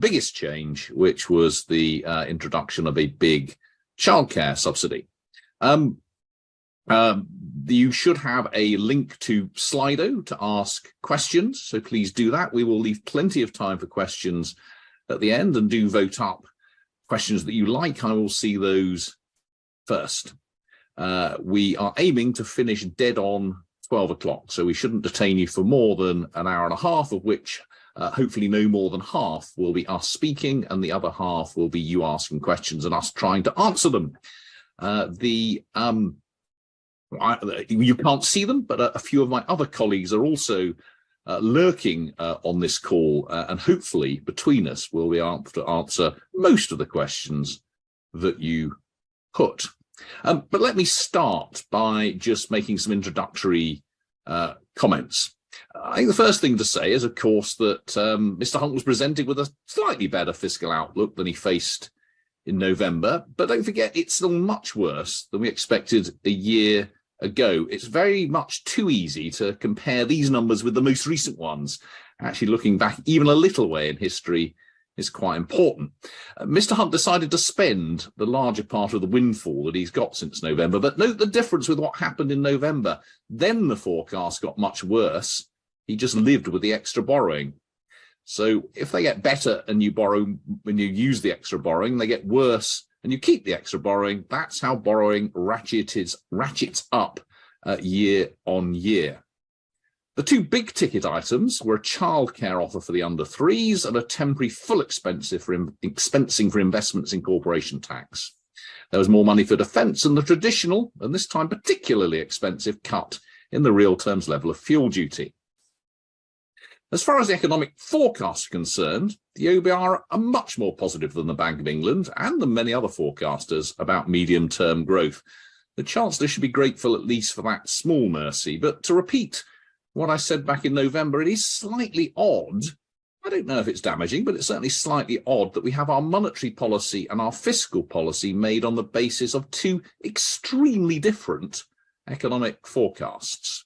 biggest change, which was the introduction of a big childcare subsidy. You should have a link to Slido to ask questions, so please do that. We will leave plenty of time for questions at the end, and do vote up questions that you like. I will see those first. We are aiming to finish dead on 12 o'clock, so we shouldn't detain you for more than an hour and a half, of which hopefully no more than half will be us speaking, and the other half will be you asking questions and us trying to answer them. You can't see them, but a few of my other colleagues are also lurking on this call, and hopefully between us we'll be able to answer most of the questions that you put. But let me start by just making some introductory comments. I think the first thing to say is, of course, that Mr. Hunt was presented with a slightly better fiscal outlook than he faced in November, but don't forget it's still much worse than we expected a year ago. It's very much too easy to compare these numbers with the most recent ones. Actually, looking back even a little way in history is quite important. Mr. Hunt decided to spend the larger part of the windfall that he's got since November, but note the difference with what happened in November. Then the forecast got much worse. He just lived with the extra borrowing. So if they get better and you borrow when you use the extra borrowing, they get worse and you keep the extra borrowing. That's how borrowing ratchets up year on year. The two big ticket items were a childcare offer for the under threes and a temporary full expensing for investments in corporation tax. There was more money for defence and the traditional, and this time particularly expensive, cut in the real terms level of fuel duty. As far as the economic forecasts are concerned, the OBR are much more positive than the Bank of England and than many other forecasters about medium-term growth. The Chancellor should be grateful at least for that small mercy, but to repeat what I said back in November, it is slightly odd. I don't know if it's damaging, but it's certainly slightly odd that we have our monetary policy and our fiscal policy made on the basis of two extremely different economic forecasts.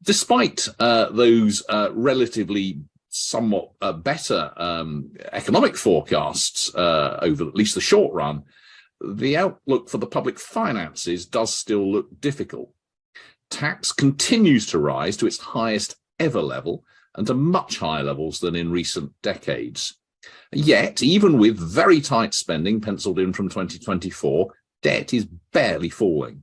Despite those relatively somewhat better economic forecasts over at least the short run, the outlook for the public finances does still look difficult. Tax continues to rise to its highest ever level and to much higher levels than in recent decades. Yet, even with very tight spending penciled in from 2024, debt is barely falling.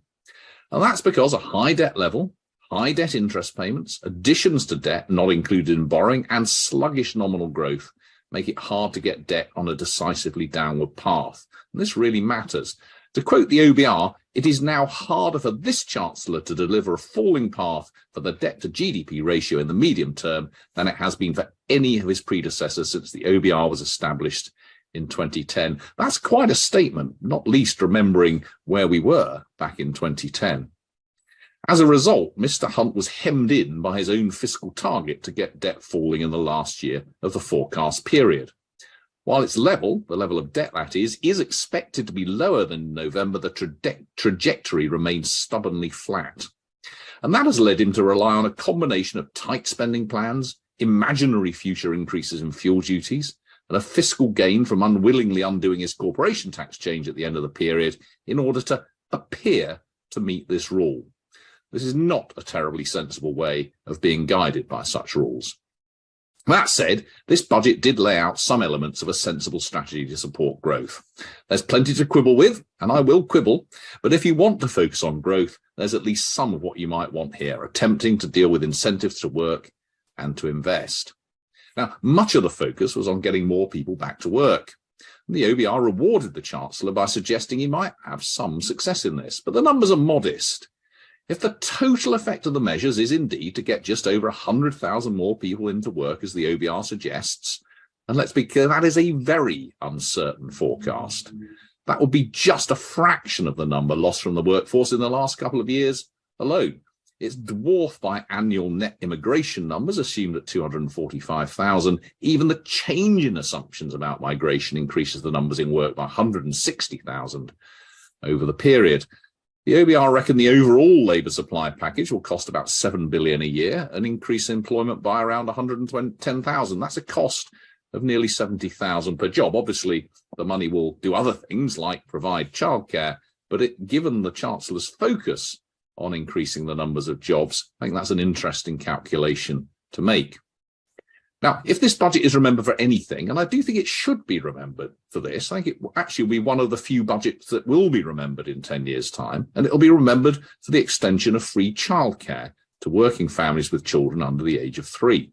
And that's because a high debt level, high debt interest payments, additions to debt not included in borrowing, and sluggish nominal growth make it hard to get debt on a decisively downward path. And this really matters. To quote the OBR, it is now harder for this Chancellor to deliver a falling path for the debt to GDP ratio in the medium term than it has been for any of his predecessors since the OBR was established in 2010. That's quite a statement, not least remembering where we were back in 2010. As a result, Mr. Hunt was hemmed in by his own fiscal target to get debt falling in the last year of the forecast period. While its level, the level of debt that is expected to be lower than in November, the trajectory remains stubbornly flat. And that has led him to rely on a combination of tight spending plans, imaginary future increases in fuel duties, and a fiscal gain from unwillingly undoing his corporation tax change at the end of the period in order to appear to meet this rule. This is not a terribly sensible way of being guided by such rules. That said, this budget did lay out some elements of a sensible strategy to support growth. There's plenty to quibble with, and I will quibble, but if you want to focus on growth, there's at least some of what you might want here, attempting to deal with incentives to work and to invest. Now, much of the focus was on getting more people back to work. The OBR rewarded the Chancellor by suggesting he might have some success in this, but the numbers are modest. If the total effect of the measures is indeed to get just over 100,000 more people into work, as the OBR suggests, and let's be clear, that is a very uncertain forecast. That would be just a fraction of the number lost from the workforce in the last couple of years alone. It's dwarfed by annual net immigration numbers assumed at 245,000. Even the change in assumptions about migration increases the numbers in work by 160,000 over the period. The OBR reckon the overall labour supply package will cost about $7 billion a year and increase employment by around 110,000. That's a cost of nearly 70,000 per job. Obviously, the money will do other things like provide childcare, but given the Chancellor's focus on increasing the numbers of jobs, I think that's an interesting calculation to make. Now, if this budget is remembered for anything, and I do think it should be remembered for this, I think it will actually be one of the few budgets that will be remembered in 10 years' time, and it'll be remembered for the extension of free childcare to working families with children under the age of 3.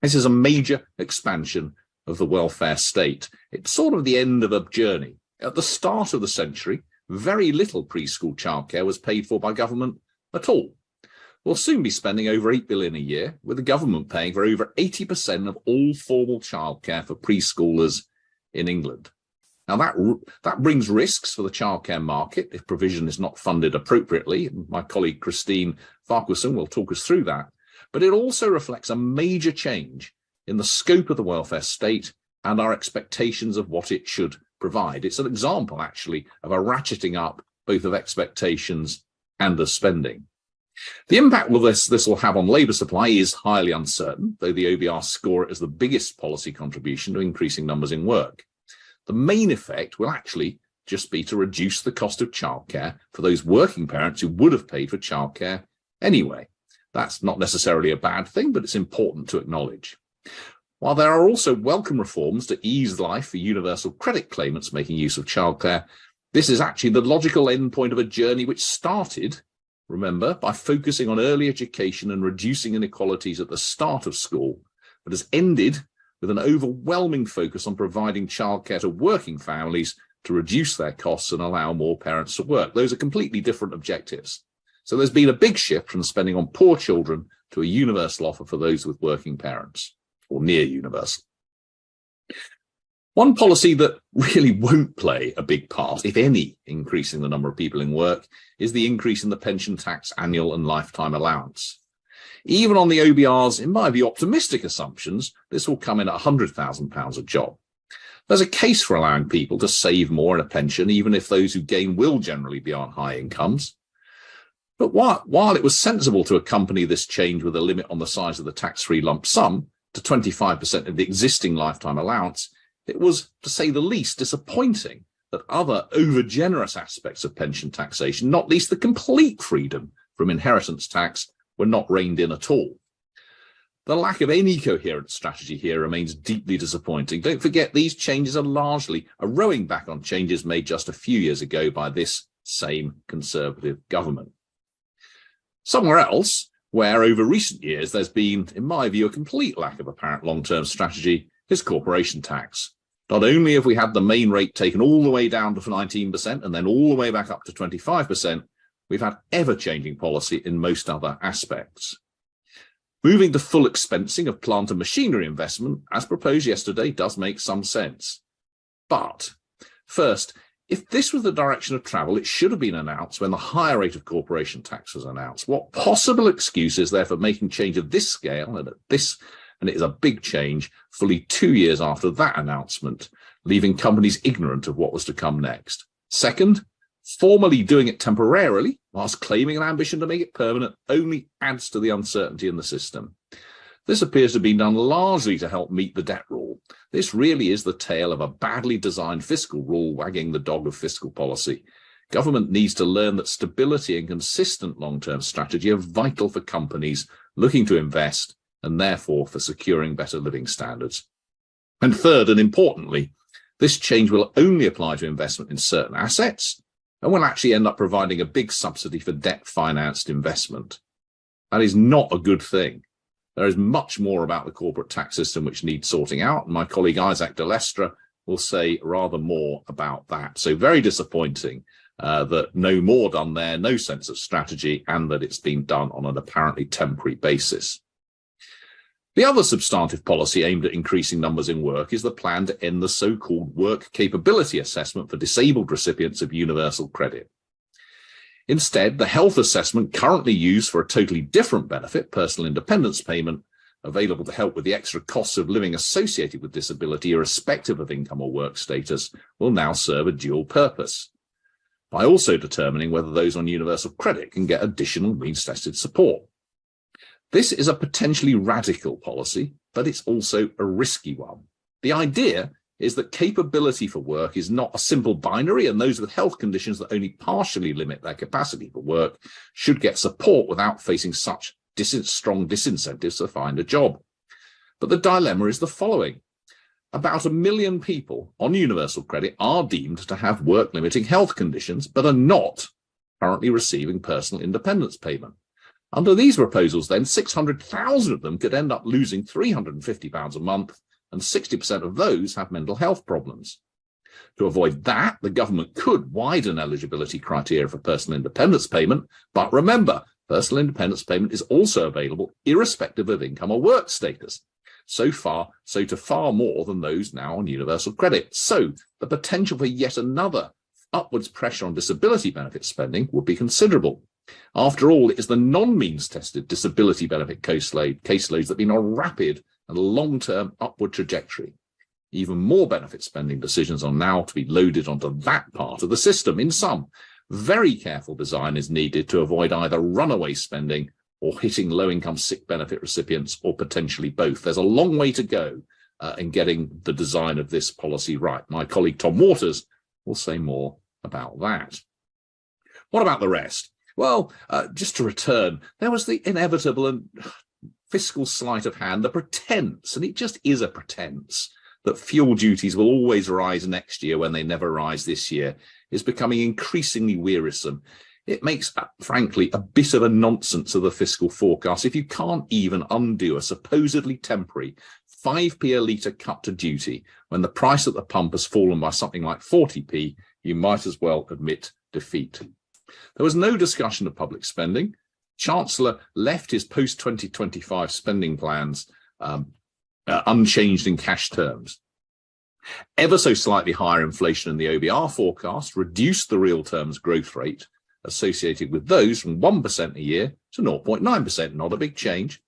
This is a major expansion of the welfare state. It's sort of the end of a journey. At the start of the century, very little preschool childcare was paid for by government at all. We'll soon be spending over $8 billion a year, with the government paying for over 80% of all formal childcare for preschoolers in England. Now, that brings risks for the childcare market if provision is not funded appropriately. My colleague Christine Farquharson will talk us through that. But it also reflects a major change in the scope of the welfare state and our expectations of what it should provide. It's an example, actually, of a ratcheting up both of expectations and of spending. The impact this will have on labour supply is highly uncertain, though the OBR score it as the biggest policy contribution to increasing numbers in work. The main effect will actually just be to reduce the cost of childcare for those working parents who would have paid for childcare anyway. That's not necessarily a bad thing, but it's important to acknowledge. While there are also welcome reforms to ease life for universal credit claimants making use of childcare, this is actually the logical endpoint of a journey which started, remember, by focusing on early education and reducing inequalities at the start of school, but has ended with an overwhelming focus on providing childcare to working families to reduce their costs and allow more parents to work. Those are completely different objectives. So there's been a big shift from spending on poor children to a universal offer for those with working parents, or near universal. One policy that really won't play a big part, if any, increasing the number of people in work is the increase in the pension tax annual and lifetime allowance. Even on the OBR's, in my view, optimistic assumptions, this will come in at £100,000 a job. There's a case for allowing people to save more in a pension, even if those who gain will generally be on high incomes. But while it was sensible to accompany this change with a limit on the size of the tax-free lump sum to 25% of the existing lifetime allowance, it was, to say the least, disappointing that other over-generous aspects of pension taxation, not least the complete freedom from inheritance tax, were not reined in at all. The lack of any coherent strategy here remains deeply disappointing. Don't forget, these changes are largely a rowing back on changes made just a few years ago by this same Conservative government. Somewhere else, where over recent years there's been, in my view, a complete lack of apparent long-term strategy, is corporation tax. Not only have we had the main rate taken all the way down to 19% and then all the way back up to 25%, we've had ever-changing policy in most other aspects. Moving to full expensing of plant and machinery investment, as proposed yesterday, does make some sense. But first, if this was the direction of travel, it should have been announced when the higher rate of corporation tax was announced. What possible excuse is there for making change of this scale and it is a big change, fully 2 years after that announcement, leaving companies ignorant of what was to come next? Second, formally doing it temporarily, whilst claiming an ambition to make it permanent, only adds to the uncertainty in the system. This appears to have been done largely to help meet the debt rule. This really is the tale of a badly designed fiscal rule wagging the dog of fiscal policy. Government needs to learn that stability and consistent long-term strategy are vital for companies looking to invest and therefore for securing better living standards. And third, and importantly, this change will only apply to investment in certain assets and will actually end up providing a big subsidy for debt-financed investment. That is not a good thing. There is much more about the corporate tax system which needs sorting out, and my colleague Isaac de Lestre will say rather more about that. So very disappointing that no more done there, no sense of strategy, and that it's been done on an apparently temporary basis. The other substantive policy aimed at increasing numbers in work is the plan to end the so-called work capability assessment for disabled recipients of universal credit. Instead, the health assessment currently used for a totally different benefit, personal independence payment, available to help with the extra costs of living associated with disability, irrespective of income or work status, will now serve a dual purpose, by also determining whether those on universal credit can get additional means-tested support. This is a potentially radical policy, but it's also a risky one. The idea is that capability for work is not a simple binary, and those with health conditions that only partially limit their capacity for work should get support without facing such strong disincentives to find a job. But the dilemma is the following. About 1 million people on universal credit are deemed to have work-limiting health conditions, but are not currently receiving personal independence payment. Under these proposals, then, 600,000 of them could end up losing £350 a month, and 60% of those have mental health problems. To avoid that, the government could widen eligibility criteria for personal independence payment, but remember, personal independence payment is also available irrespective of income or work status, so to far more than those now on universal credit. So the potential for yet another upwards pressure on disability benefit spending would be considerable. After all, it is the non-means tested disability benefit caseloads that have been on a rapid and long-term upward trajectory. Even more benefit spending decisions are now to be loaded onto that part of the system. In sum, very careful design is needed to avoid either runaway spending or hitting low-income sick benefit recipients, or potentially both. There's a long way to go in getting the design of this policy right. My colleague Tom Waters will say more about that. What about the rest? Well, just to return, there was the inevitable and fiscal sleight of hand, the pretense, and it just is a pretense, that fuel duties will always rise next year when they never rise this year, is becoming increasingly wearisome. It makes, frankly, a bit of a nonsense of the fiscal forecast. If you can't even undo a supposedly temporary 5p a litre cut to duty when the price at the pump has fallen by something like 40p, you might as well admit defeat. There was no discussion of public spending. Chancellor left his post-2025 spending plans unchanged in cash terms. Ever so slightly higher inflation in the OBR forecast reduced the real terms growth rate associated with those from 1% a year to 0.9%, not a big change.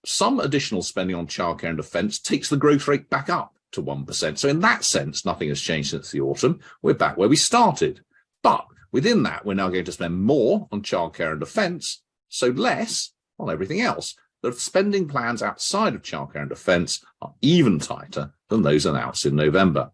Some additional spending on childcare and defence takes the growth rate back up to 1%. So in that sense, nothing has changed since the autumn. We're back where we started. But within that, we're now going to spend more on childcare and defence, so less on everything else. The spending plans outside of childcare and defence are even tighter than those announced in November.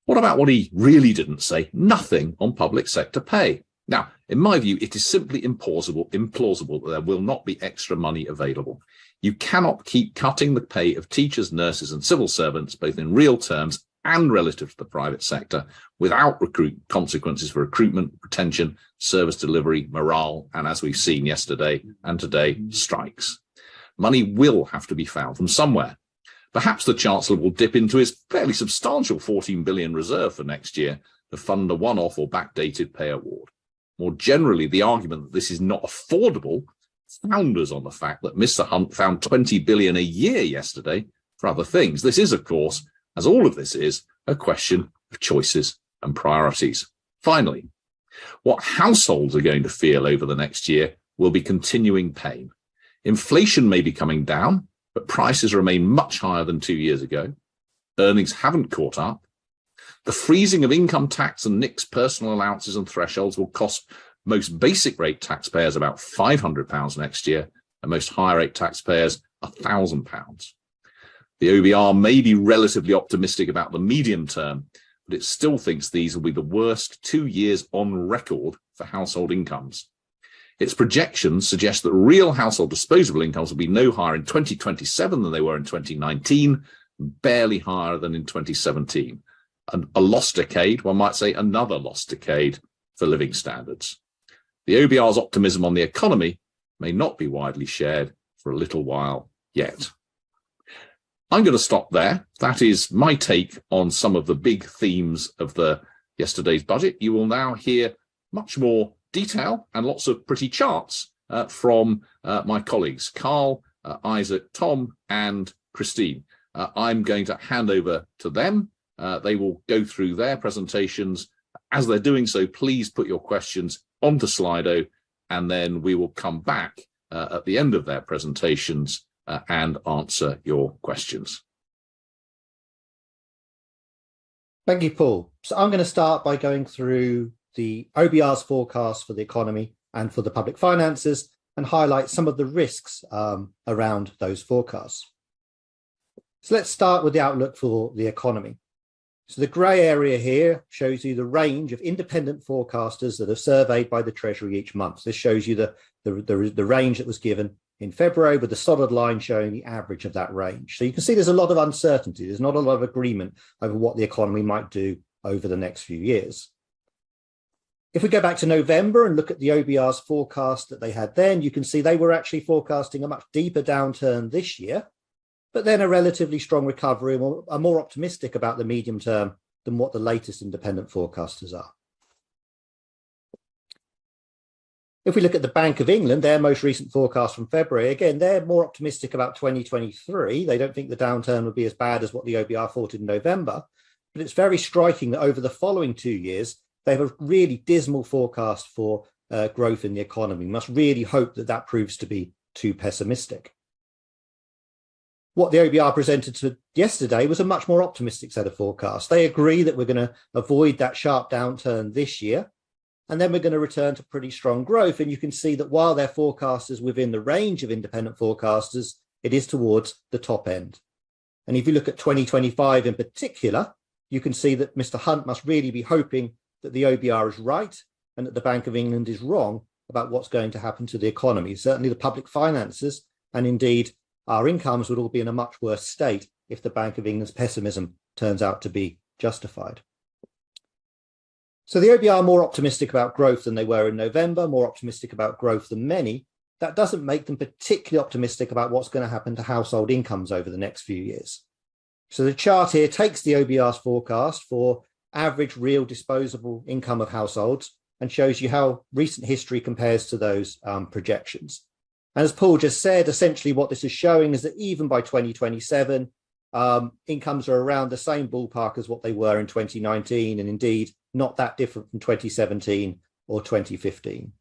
What about what he really didn't say? Nothing on public sector pay. Now, in my view, it is simply implausible that there will not be extra money available. You cannot keep cutting the pay of teachers, nurses and civil servants, both in real terms and relative to the private sector, without consequences for recruitment, retention, service delivery, morale, and, as we've seen yesterday and today, strikes. Money will have to be found from somewhere. Perhaps the Chancellor will dip into his fairly substantial 14 billion reserve for next year to fund a one-off or backdated pay award. More generally, the argument that this is not affordable founders on the fact that Mr. Hunt found 20 billion a year yesterday for other things. This is, of course, as all of this is, a question of choices and priorities. Finally, what households are going to feel over the next year will be continuing pain. Inflation may be coming down, but prices remain much higher than 2 years ago. Earnings haven't caught up. The freezing of income tax and NIC's personal allowances and thresholds will cost most basic rate taxpayers about £500 next year, and most higher rate taxpayers £1,000. The OBR may be relatively optimistic about the medium term, but it still thinks these will be the worst 2 years on record for household incomes. Its projections suggest that real household disposable incomes will be no higher in 2027 than they were in 2019, barely higher than in 2017. A lost decade, one might say another lost decade for living standards. The OBR's optimism on the economy may not be widely shared for a little while yet. I'm going to stop there. That is my take on some of the big themes of yesterday's budget. You will now hear much more detail and lots of pretty charts from my colleagues, Carl, Isaac, Tom, and Christine. I'm going to hand over to them. They will go through their presentations. As they're doing so, please put your questions onto Slido, and then we will come back at the end of their presentations and answer your questions. Thank you, Paul. So I'm going to start by going through the OBR's forecast for the economy and for the public finances and highlight some of the risks around those forecasts. So let's start with the outlook for the economy. So the grey area here shows you the range of independent forecasters that are surveyed by the Treasury each month. This shows you the range that was given in February, with the solid line showing the average of that range. So you can see there's a lot of uncertainty. There's not a lot of agreement over what the economy might do over the next few years. If we go back to November and look at the OBR's forecast that they had then, you can see they were actually forecasting a much deeper downturn this year, but then a relatively strong recovery, and are more optimistic about the medium term than what the latest independent forecasters are. If we look at the Bank of England, their most recent forecast from February, again, they're more optimistic about 2023. They don't think the downturn would be as bad as what the OBR thought in November, but it's very striking that over the following 2 years, they have a really dismal forecast for growth in the economy. We must really hope that that proves to be too pessimistic. What the OBR presented yesterday was a much more optimistic set of forecasts. They agree that we're going to avoid that sharp downturn this year, and then we're going to return to pretty strong growth. And you can see that while their forecast is within the range of independent forecasters, it is towards the top end. And if you look at 2025 in particular, you can see that Mr. Hunt must really be hoping that the OBR is right and that the Bank of England is wrong about what's going to happen to the economy. Certainly the public finances, and indeed our incomes, would all be in a much worse state if the Bank of England's pessimism turns out to be justified. So the OBR are more optimistic about growth than they were in November, more optimistic about growth than many. That doesn't make them particularly optimistic about what's going to happen to household incomes over the next few years. So the chart here takes the OBR's forecast for average real disposable income of households and shows you how recent history compares to those projections. And as Paul just said, essentially what this is showing is that even by 2027, incomes are around the same ballpark as what they were in 2019, and indeed not that different from 2017 or 2015.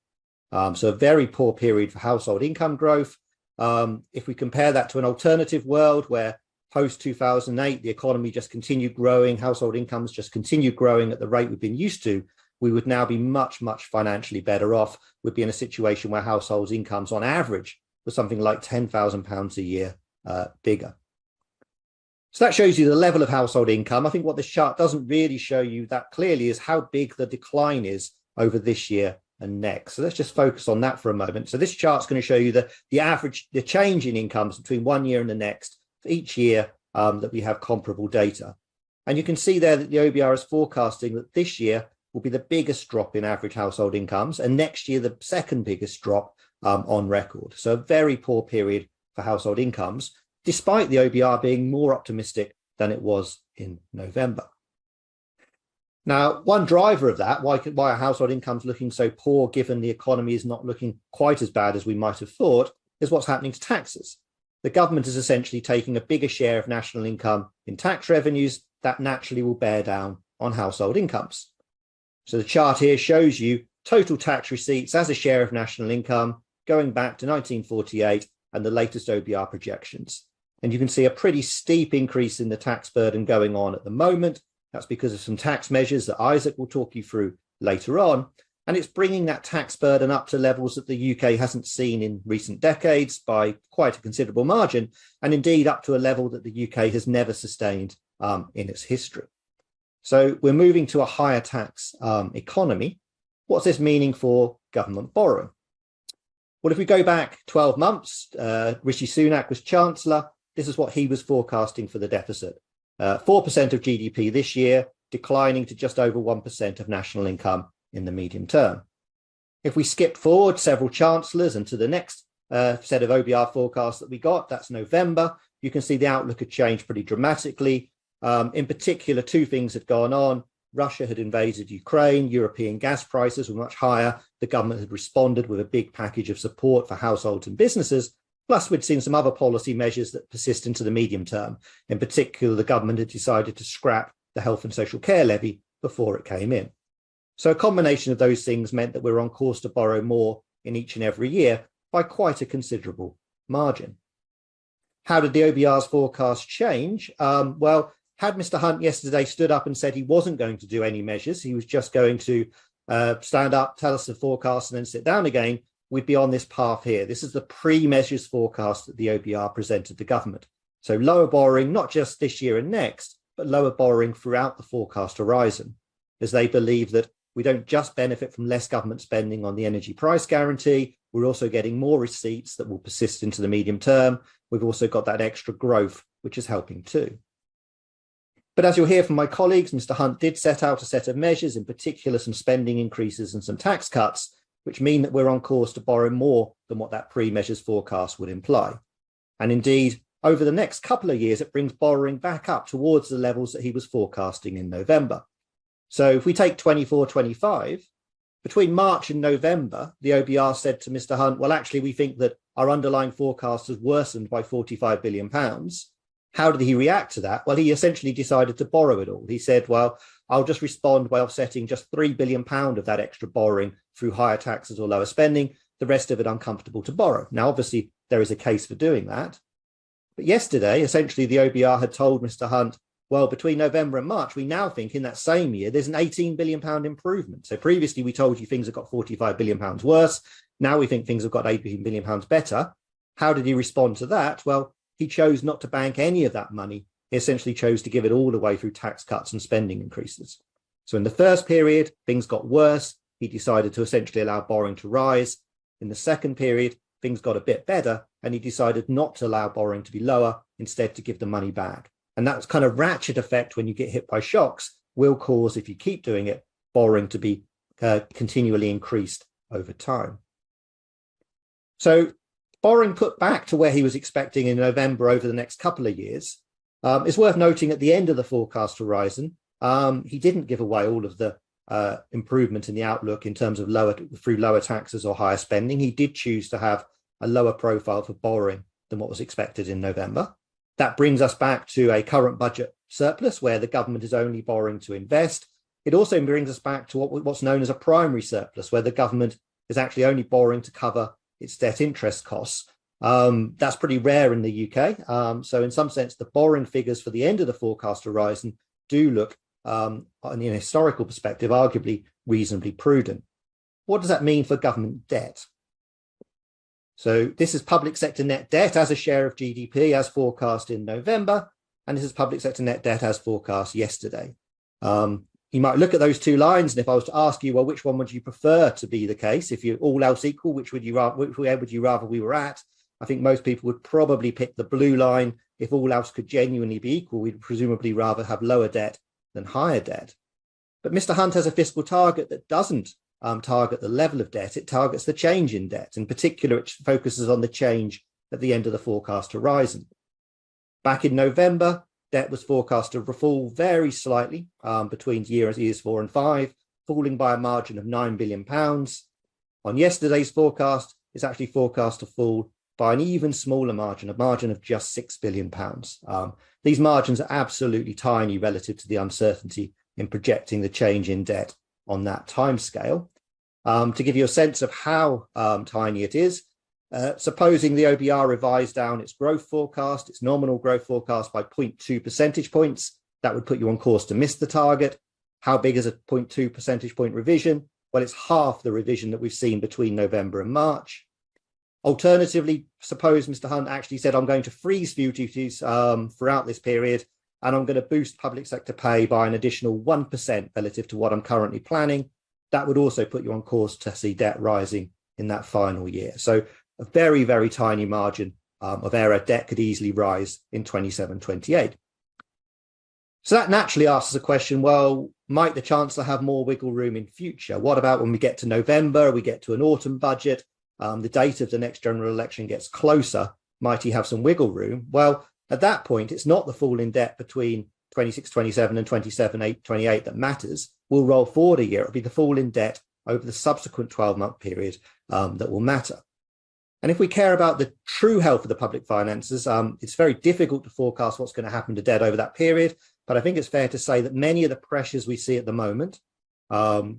So a very poor period for household income growth. If we compare that to an alternative world where post-2008, the economy just continued growing, household incomes just continued growing at the rate we've been used to, we would now be much, much financially better off. We'd be in a situation where households' incomes on average were something like £10,000 a year bigger. So that shows you the level of household income. I think what this chart doesn't really show you that clearly is how big the decline is over this year and next. So let's just focus on that for a moment. So this chart's going to show you the change in incomes between 1 year and the next for each year that we have comparable data. And you can see there that the OBR is forecasting that this year will be the biggest drop in average household incomes, and next year the second biggest drop on record. So a very poor period for household incomes, despite the OBR being more optimistic than it was in November. Now, one driver of that, why are household incomes looking so poor given the economy is not looking quite as bad as we might have thought, is what's happening to taxes. The government is essentially taking a bigger share of national income in tax revenues that naturally will bear down on household incomes. So the chart here shows you total tax receipts as a share of national income going back to 1948 and the latest OBR projections. And you can see a pretty steep increase in the tax burden going on at the moment. That's because of some tax measures that Isaac will talk you through later on. And it's bringing that tax burden up to levels that the UK hasn't seen in recent decades by quite a considerable margin, and indeed up to a level that the UK has never sustained in its history. So we're moving to a higher tax economy. What's this meaning for government borrowing? Well, if we go back 12 months, Rishi Sunak was Chancellor. This is what he was forecasting for the deficit. 4% of GDP this year, declining to just over 1% of national income in the medium term. If we skip forward several chancellors and to the next set of OBR forecasts that we got, that's November, you can see the outlook had changed pretty dramatically. In particular, two things had gone on. Russia had invaded Ukraine, European gas prices were much higher. The government had responded with a big package of support for households and businesses. Plus, we'd seen some other policy measures that persist into the medium term. In particular, the government had decided to scrap the health and social care levy before it came in. So a combination of those things meant that we're on course to borrow more in each and every year by quite a considerable margin. How did the OBR's forecast change? Well, had Mr. Hunt yesterday stood up and said he wasn't going to do any measures, he was just going to stand up, tell us the forecast and then sit down again, we'd be on this path here. This is the pre-measures forecast that the OBR presented to government. So lower borrowing, not just this year and next, but lower borrowing throughout the forecast horizon, as they believe that we don't just benefit from less government spending on the energy price guarantee, we're also getting more receipts that will persist into the medium term. We've also got that extra growth, which is helping too. But as you'll hear from my colleagues, Mr. Hunt did set out a set of measures, in particular some spending increases and some tax cuts, which mean that we're on course to borrow more than what that pre-measures forecast would imply. And indeed, over the next couple of years, it brings borrowing back up towards the levels that he was forecasting in November. So if we take 24-25, between March and November, the OBR said to Mr. Hunt, well, actually, we think that our underlying forecast has worsened by £45 billion. How did he react to that? Well, he essentially decided to borrow it all. He said, well, I'll just respond by offsetting just £3 billion of that extra borrowing through higher taxes or lower spending. The rest of it uncomfortable to borrow. Now, obviously, there is a case for doing that. But yesterday, essentially, the OBR had told Mr. Hunt, well, between November and March, we now think in that same year, there's an £18 billion improvement. So previously, we told you things have got £45 billion worse. Now we think things have got £18 billion better. How did he respond to that? Well, he chose not to bank any of that money. He essentially chose to give it all away through tax cuts and spending increases. So in the first period, things got worse. He decided to essentially allow borrowing to rise. In the second period, things got a bit better, and he decided not to allow borrowing to be lower, instead to give the money back. And that kind of ratchet effect when you get hit by shocks will cause, if you keep doing it, borrowing to be continually increased over time. So borrowing put back to where he was expecting in November over the next couple of years. It's worth noting at the end of the forecast horizon, he didn't give away all of the improvement in the outlook in terms of through lower taxes or higher spending. He did choose to have a lower profile for borrowing than what was expected in November. That brings us back to a current budget surplus where the government is only borrowing to invest. It also brings us back to what's known as a primary surplus, where the government is actually only borrowing to cover its debt interest costs. That's pretty rare in the UK. So in some sense, the borrowing figures for the end of the forecast horizon do look, in a historical perspective, arguably reasonably prudent. What does that mean for government debt? So this is public sector net debt as a share of GDP as forecast in November, and this is public sector net debt as forecast yesterday. You might look at those two lines, and if I was to ask you, well, which one would you prefer to be the case? If you're all else equal, where would you rather we were at? I think most people would probably pick the blue line. If all else could genuinely be equal, we'd presumably rather have lower debt than higher debt. But Mr. Hunt has a fiscal target that doesn't target the level of debt. It targets the change in debt. In particular, it focuses on the change at the end of the forecast horizon. Back in November, debt was forecast to fall very slightly between years 4 and 5, falling by a margin of £9 billion. On yesterday's forecast, it's actually forecast to fall by an even smaller margin, a margin of just £6 billion. These margins are absolutely tiny relative to the uncertainty in projecting the change in debt on that timescale. To give you a sense of how tiny it is, supposing the OBR revised down its growth forecast, its nominal growth forecast by 0.2 percentage points, that would put you on course to miss the target. How big is a 0.2 percentage point revision? Well, it's half the revision that we've seen between November and March. Alternatively, suppose Mr. Hunt actually said, I'm going to freeze fuel duties throughout this period, and I'm going to boost public sector pay by an additional 1% relative to what I'm currently planning. That would also put you on course to see debt rising in that final year. So a very, very tiny margin of error. Debt could easily rise in 27-28. So that naturally asks the question, well, might the Chancellor have more wiggle room in future? What about when we get to November, we get to an autumn budget, the date of the next general election gets closer, might he have some wiggle room? Well, at that point, it's not the fall in debt between 26-27 and 27-28 that matters. We'll roll forward a year. It'll be the fall in debt over the subsequent 12-month period that will matter. And if we care about the true health of the public finances, it's very difficult to forecast what's going to happen to debt over that period. But I think it's fair to say that many of the pressures we see at the moment,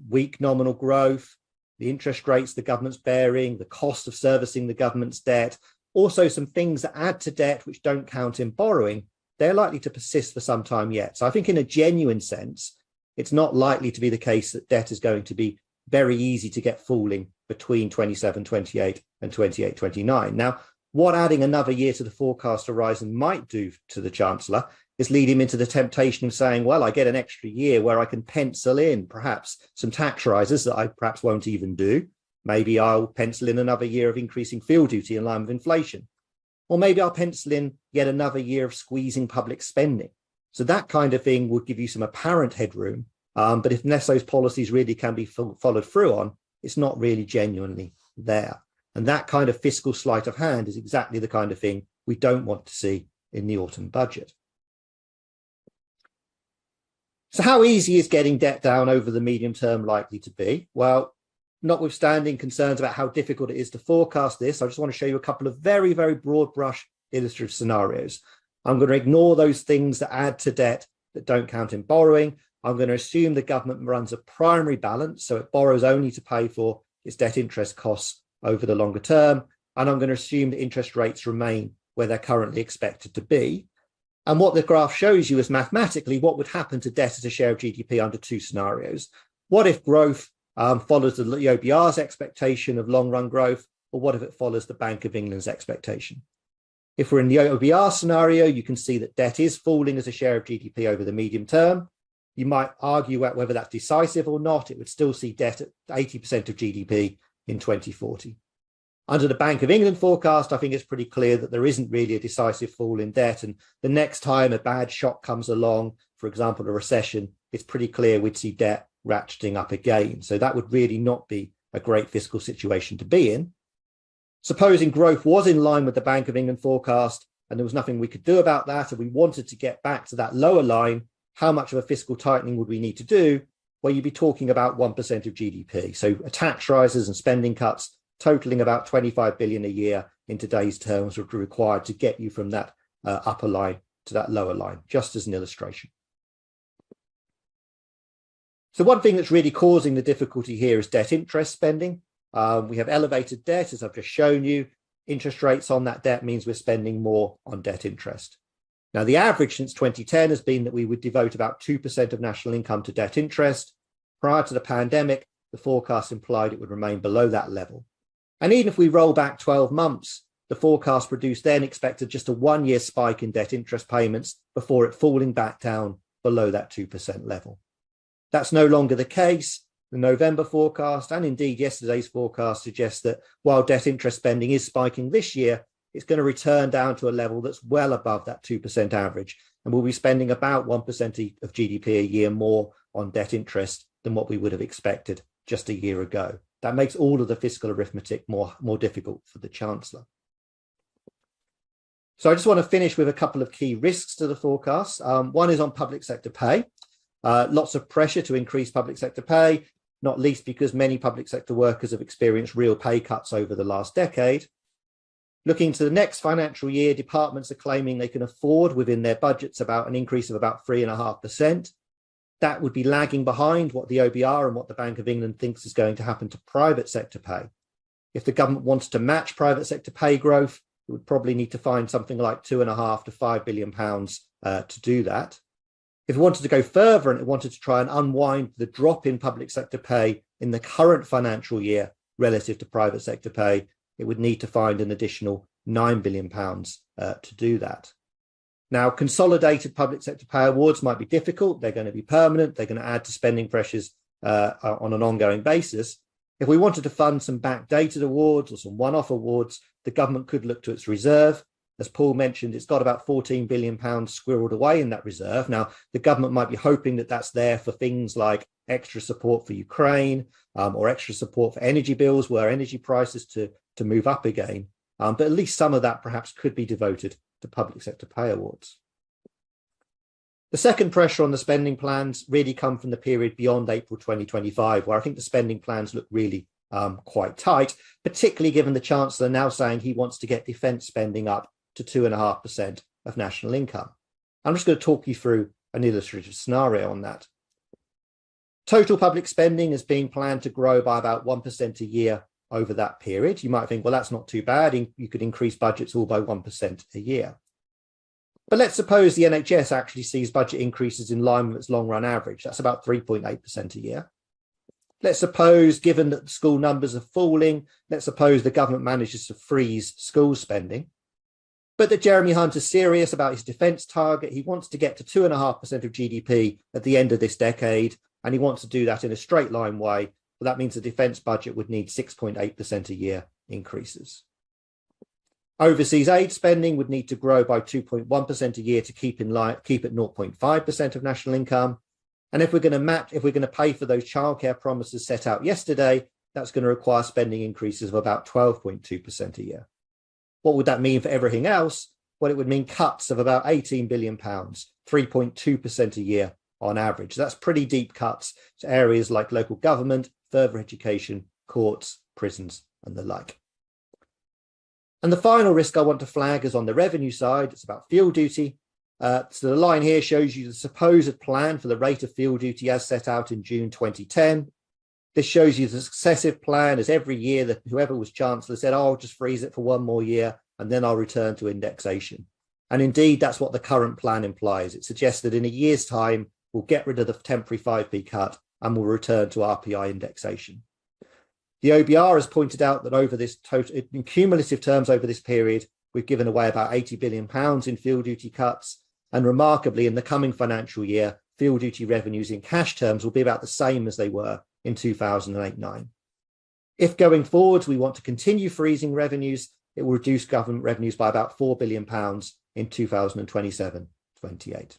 weak nominal growth, the interest rates the government's bearing, the cost of servicing the government's debt, also some things that add to debt which don't count in borrowing, they're likely to persist for some time yet. So I think in a genuine sense, it's not likely to be the case that debt is going to be very easy to get falling between 27-28 and 28-29. Now, What adding another year to the forecast horizon might do to the Chancellor is lead him into the temptation of saying, well, I get an extra year where I can pencil in perhaps some tax rises that I perhaps won't even do. Maybe I'll pencil in another year of increasing fuel duty in line with inflation. Or maybe I'll pencil in yet another year of squeezing public spending. So that kind of thing would give you some apparent headroom. But unless those policies really can be followed through on, it's not really genuinely there. And that kind of fiscal sleight of hand is exactly the kind of thing we don't want to see in the autumn budget. So how easy is getting debt down over the medium term likely to be? Well, notwithstanding concerns about how difficult it is to forecast this, I just want to show you a couple of very, very broad brush illustrative scenarios. I'm going to ignore those things that add to debt that don't count in borrowing. I'm going to assume the government runs a primary balance, so it borrows only to pay for its debt interest costs over the longer term. And I'm going to assume that interest rates remain where they're currently expected to be. And what the graph shows you is mathematically what would happen to debt as a share of GDP under two scenarios. What if growth follows the OBR's expectation of long-run growth, or what if it follows the Bank of England's expectation? If we're in the OBR scenario, you can see that debt is falling as a share of GDP over the medium term. You might argue about whether that's decisive or not. It would still see debt at 80% of GDP in 2040. Under the Bank of England forecast, I think it's pretty clear that there isn't really a decisive fall in debt. And the next time a bad shock comes along, for example, a recession, it's pretty clear we'd see debt ratcheting up again. So that would really not be a great fiscal situation to be in. Supposing growth was in line with the Bank of England forecast and there was nothing we could do about that, and we wanted to get back to that lower line, how much of a fiscal tightening would we need to do? Well, you'd be talking about 1% of GDP. So tax rises and spending cuts totaling about 25 billion a year in today's terms would be required to get you from that upper line to that lower line, just as an illustration. So one thing that's really causing the difficulty here is debt interest spending. We have elevated debt, as I've just shown you. Interest rates on that debt means we're spending more on debt interest. Now, the average since 2010 has been that we would devote about 2% of national income to debt interest. Prior to the pandemic, the forecast implied it would remain below that level. And even if we roll back 12 months, the forecast produced then expected just a one-year spike in debt interest payments before it falling back down below that 2% level. That's no longer the case. The November forecast, and indeed yesterday's forecast, suggests that while debt interest spending is spiking this year, it's going to return down to a level that's well above that 2% average. And we'll be spending about 1% of GDP a year more on debt interest than what we would have expected just a year ago. That makes all of the fiscal arithmetic more difficult for the Chancellor. So I just want to finish with a couple of key risks to the forecast. One is on public sector pay. Lots of pressure to increase public sector pay, not least because many public sector workers have experienced real pay cuts over the last decade. Looking to the next financial year, departments are claiming they can afford within their budgets about an increase of about 3.5%. That would be lagging behind what the OBR and what the Bank of England thinks is going to happen to private sector pay. If the government wants to match private sector pay growth, it would probably need to find something like £2.5 to £5 billion to do that. If it wanted to go further and it wanted to try and unwind the drop in public sector pay in the current financial year relative to private sector pay, it would need to find an additional £9 billion to do that. Now, consolidated public sector pay awards might be difficult. They're going to be permanent. They're going to add to spending pressures on an ongoing basis. If we wanted to fund some backdated awards or some one-off awards, the government could look to its reserve. As Paul mentioned, it's got about £14 billion squirreled away in that reserve. Now, the government might be hoping that that's there for things like extra support for Ukraine or extra support for energy bills, were energy prices to move up again. But at least some of that perhaps could be devoted to public sector pay awards. The second pressure on the spending plans really come from the period beyond April 2025, where I think the spending plans look really quite tight, particularly given the Chancellor now saying he wants to get defence spending up to 2.5% of national income. I'm just going to talk you through an illustrative scenario on that. Total public spending is being planned to grow by about 1% a year over that period. You might think, well, that's not too bad. You could increase budgets all by 1% a year. But let's suppose the NHS actually sees budget increases in line with its long-run average. That's about 3.8% a year. Let's suppose, given that the school numbers are falling, let's suppose the government manages to freeze school spending, but that Jeremy Hunt is serious about his defence target. He wants to get to 2.5% of GDP at the end of this decade, and he wants to do that in a straight line way. Well, that means the defence budget would need 6.8% a year increases. Overseas aid spending would need to grow by 2.1% a year to keep at 0.5% of national income. And if we're going to pay for those childcare promises set out yesterday, that's going to require spending increases of about 12.2% a year. What would that mean for everything else? Well, it would mean cuts of about £18 billion, 3.2% a year on average. That's pretty deep cuts to areas like local government, further education, courts, prisons, and the like. And the final risk I want to flag is on the revenue side. It's about field duty. So the line here shows you the supposed plan for the rate of field duty as set out in June 2010. This shows you the successive plan as every year that whoever was Chancellor said, oh, I'll just freeze it for one more year and then I'll return to indexation. And indeed, that's what the current plan implies. It suggests that in a year's time, we'll get rid of the temporary 5p cut and we'll return to RPI indexation. The OBR has pointed out that over this total, in cumulative terms over this period, we've given away about £80 billion in field duty cuts. And remarkably, in the coming financial year, field duty revenues in cash terms will be about the same as they were in 2008-9. If going forwards, we want to continue freezing revenues, it will reduce government revenues by about £4 billion in 2027-28.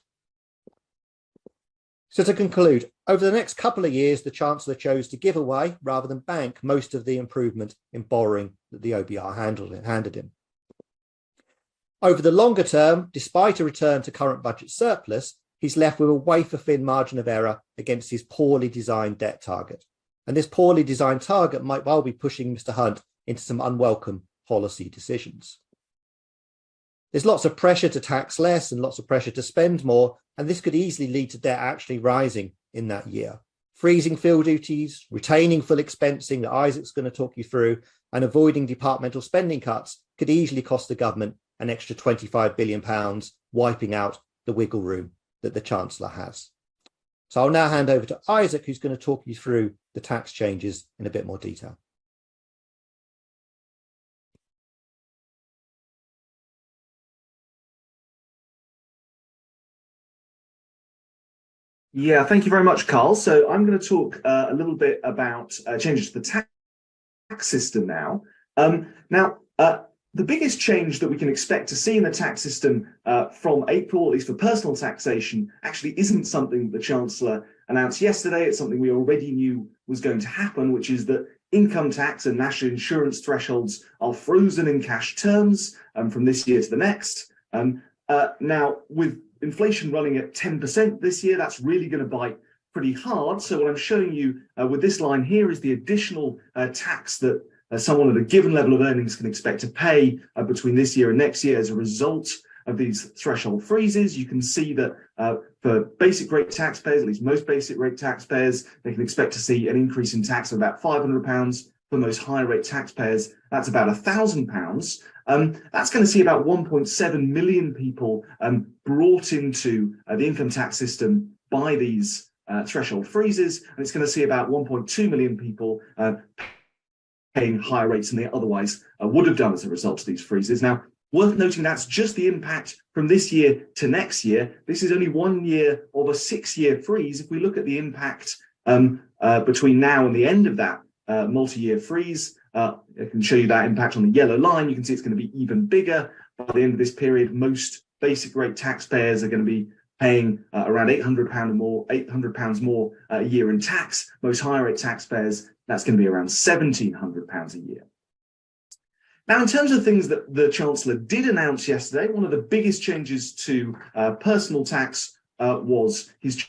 So to conclude, over the next couple of years, the Chancellor chose to give away rather than bank most of the improvement in borrowing that the OBR handed him. Over the longer term, despite a return to current budget surplus, he's left with a wafer-thin margin of error against his poorly designed debt target. And this poorly designed target might well be pushing Mr. Hunt into some unwelcome policy decisions. There's lots of pressure to tax less and lots of pressure to spend more, and this could easily lead to debt actually rising in that year. Freezing field duties, retaining full expensing that Isaac's going to talk you through, and avoiding departmental spending cuts could easily cost the government an extra £25 billion, wiping out the wiggle room that the Chancellor has. So I'll now hand over to Isaac, who's going to talk you through the tax changes in a bit more detail. Yeah, thank you very much, Carl. So I'm going to talk a little bit about changes to the tax system now. The biggest change that we can expect to see in the tax system from April, at least for personal taxation, actually isn't something the Chancellor announced yesterday. It's something we already knew was going to happen, which is that income tax and national insurance thresholds are frozen in cash terms from this year to the next. Now, with inflation running at 10% this year, that's really going to bite pretty hard. So what I'm showing you with this line here is the additional tax that someone at a given level of earnings can expect to pay between this year and next year as a result of these threshold freezes. You can see that for basic rate taxpayers, at least most basic rate taxpayers, they can expect to see an increase in tax of about £500. For most higher rate taxpayers, that's about £1,000. That's going to see about 1.7 million people brought into the income tax system by these threshold freezes, and it's going to see about 1.2 million people paying higher rates than they otherwise would have done as a result of these freezes. Now, worth noting that's just the impact from this year to next year. This is only 1 year of a 6-year freeze. If we look at the impact between now and the end of that multi-year freeze, I can show you that impact on the yellow line. You can see it's going to be even bigger. By the end of this period, most basic rate taxpayers are going to be paying around £800 more a year in tax. Most higher rate taxpayers, that's going to be around £1,700 a year. Now, in terms of things that the Chancellor did announce yesterday, one of the biggest changes to personal tax was his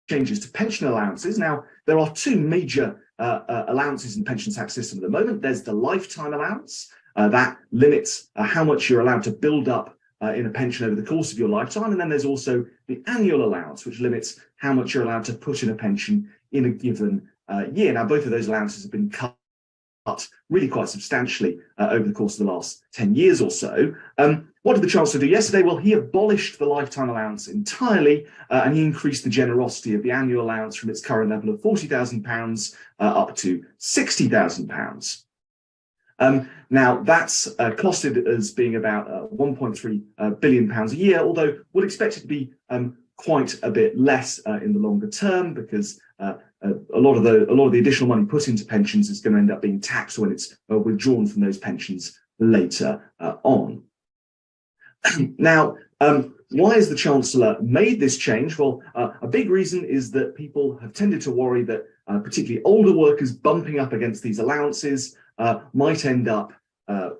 changes to pension allowances. Now, there are two major allowances in the pension tax system at the moment. There's the lifetime allowance that limits how much you're allowed to build up in a pension over the course of your lifetime. And then there's also the annual allowance, which limits how much you're allowed to put in a pension in a given year. Now, both of those allowances have been cut really quite substantially over the course of the last 10 years or so. what did the Chancellor do yesterday? Well, he abolished the lifetime allowance entirely, and he increased the generosity of the annual allowance from its current level of £40,000 up to £60,000. Now, that's costed as being about £1.3 billion a year, although we'll expect it to be quite a bit less in the longer term, because a lot of the additional money put into pensions is going to end up being taxed when it's withdrawn from those pensions later on. Now, why has the Chancellor made this change? Well, a big reason is that people have tended to worry that particularly older workers bumping up against these allowances might end up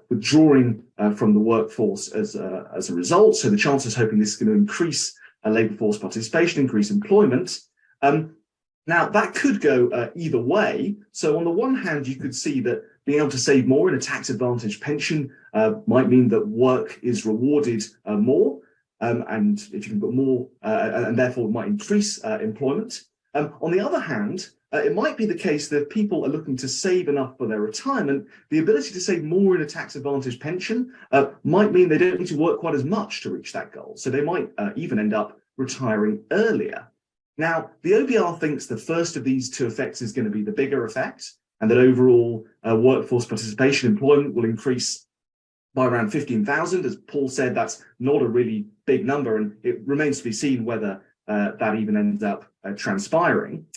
withdrawing from the workforce as a result. So the Chancellor is hoping this is going to increase labour force participation, increase employment. Now, that could go either way. So on the one hand, you could see that being able to save more in a tax-advantaged pension might mean that work is rewarded more, and if you can put more, and therefore might increase employment. On the other hand, it might be the case that if people are looking to save enough for their retirement, the ability to save more in a tax-advantaged pension might mean they don't need to work quite as much to reach that goal. So they might even end up retiring earlier. Now, the OBR thinks the first of these two effects is going to be the bigger effect, and that overall workforce participation employment will increase by around 15,000. As Paul said, that's not a really big number, and it remains to be seen whether that even ends up transpiring.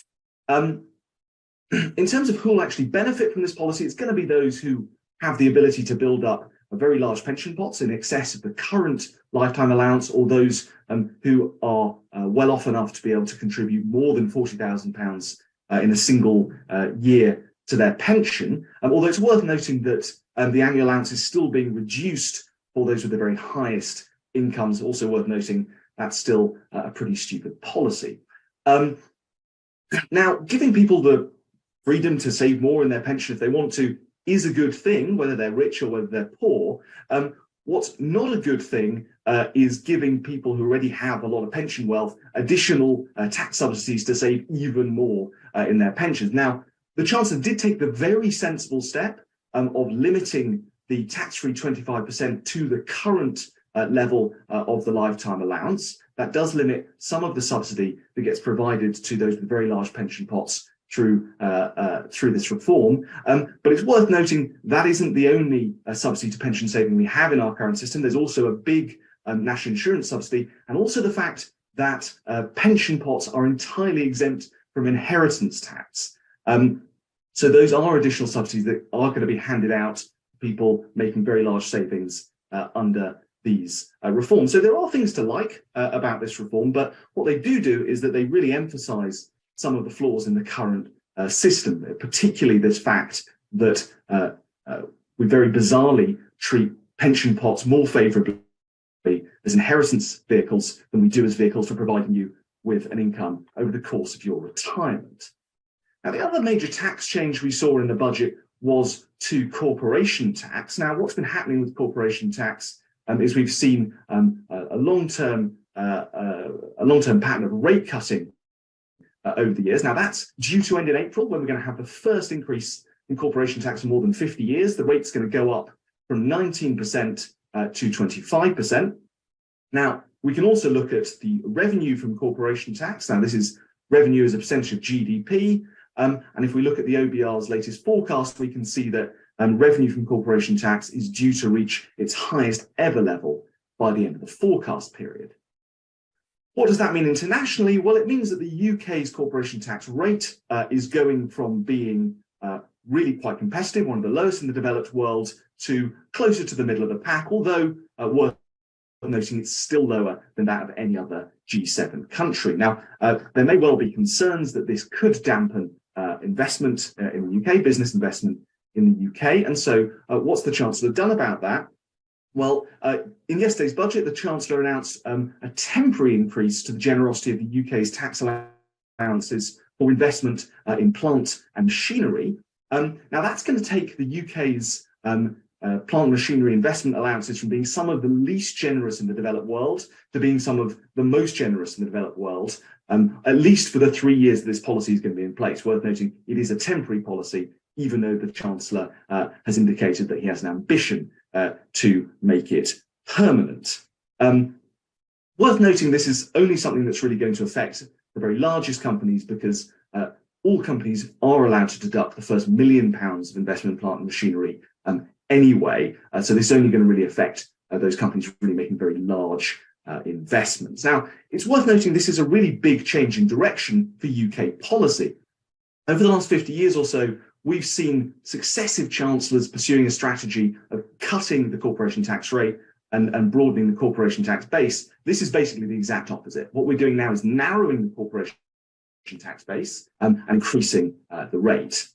In terms of who will actually benefit from this policy, it's going to be those who have the ability to build up a very large pension pots in excess of the current lifetime allowance, or those who are well off enough to be able to contribute more than £40,000 in a single year to their pension. Although it's worth noting that the annual allowance is still being reduced for those with the very highest incomes. Also worth noting that's still a pretty stupid policy. Now, giving people the freedom to save more in their pension if they want to is a good thing, whether they're rich or whether they're poor. What's not a good thing is giving people who already have a lot of pension wealth additional tax subsidies to save even more in their pensions. Now, the Chancellor did take the very sensible step of limiting the tax-free 25% to the current level of the lifetime allowance. That does limit some of the subsidy that gets provided to those with very large pension pots through this reform. But it's worth noting that isn't the only subsidy to pension saving we have in our current system. There's also a big national insurance subsidy, and also the fact that pension pots are entirely exempt from inheritance tax. So those are additional subsidies that are going to be handed out to people making very large savings under these reforms. So there are things to like about this reform, but what they do is that they really emphasize some of the flaws in the current system, particularly this fact that we very bizarrely treat pension pots more favorably as inheritance vehicles than we do as vehicles for providing you with an income over the course of your retirement. Now, the other major tax change we saw in the budget was to corporation tax. Now, what's been happening with corporation tax is we've seen a long-term pattern of rate cutting over the years. Now, that's due to end in April, when we're going to have the first increase in corporation tax in more than 50 years. The rate's going to go up from 19% to 25%. Now, we can also look at the revenue from corporation tax. Now, this is revenue as a percentage of GDP. And if we look at the OBR's latest forecast, we can see that revenue from corporation tax is due to reach its highest ever level by the end of the forecast period. What does that mean internationally? Well, it means that the UK's corporation tax rate is going from being really quite competitive, one of the lowest in the developed world, to closer to the middle of the pack, although worth noting it's still lower than that of any other G7 country. Now, there may well be concerns that this could dampen investment in the UK, business investment in the UK. And so what's the Chancellor done about that? Well, in yesterday's budget, the Chancellor announced a temporary increase to the generosity of the UK's tax allowances for investment in plant and machinery. Now, that's going to take the UK's plant machinery investment allowances from being some of the least generous in the developed world to being some of the most generous in the developed world, at least for the 3 years that this policy is going to be in place. Worth noting, it is a temporary policy, even though the Chancellor has indicated that he has an ambition to make it permanent. Worth noting, this is only something that's really going to affect the very largest companies, because all companies are allowed to deduct the first £1 million of investment in plant and machinery anyway. So this is only going to really affect those companies really making very large investments. Now, it's worth noting this is a really big change in direction for UK policy. Over the last 50 years or so, we've seen successive chancellors pursuing a strategy of cutting the corporation tax rate and broadening the corporation tax base. This is basically the exact opposite. What we're doing now is narrowing the corporation tax base and increasing the rate.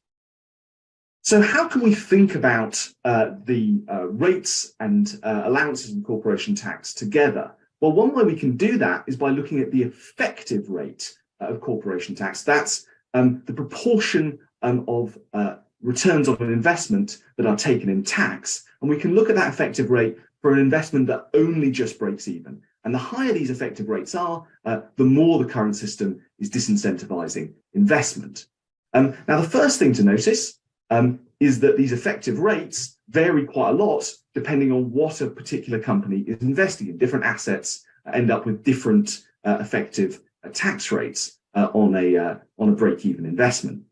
So how can we think about the rates and allowances in corporation tax together? Well, one way we can do that is by looking at the effective rate of corporation tax. That's the proportion of returns on an investment that are taken in tax. And we can look at that effective rate for an investment that only just breaks even. And the higher these effective rates are, the more the current system is disincentivizing investment. Now, the first thing to notice is that these effective rates vary quite a lot depending on what a particular company is investing in. Different assets end up with different effective tax rates on a break-even investment.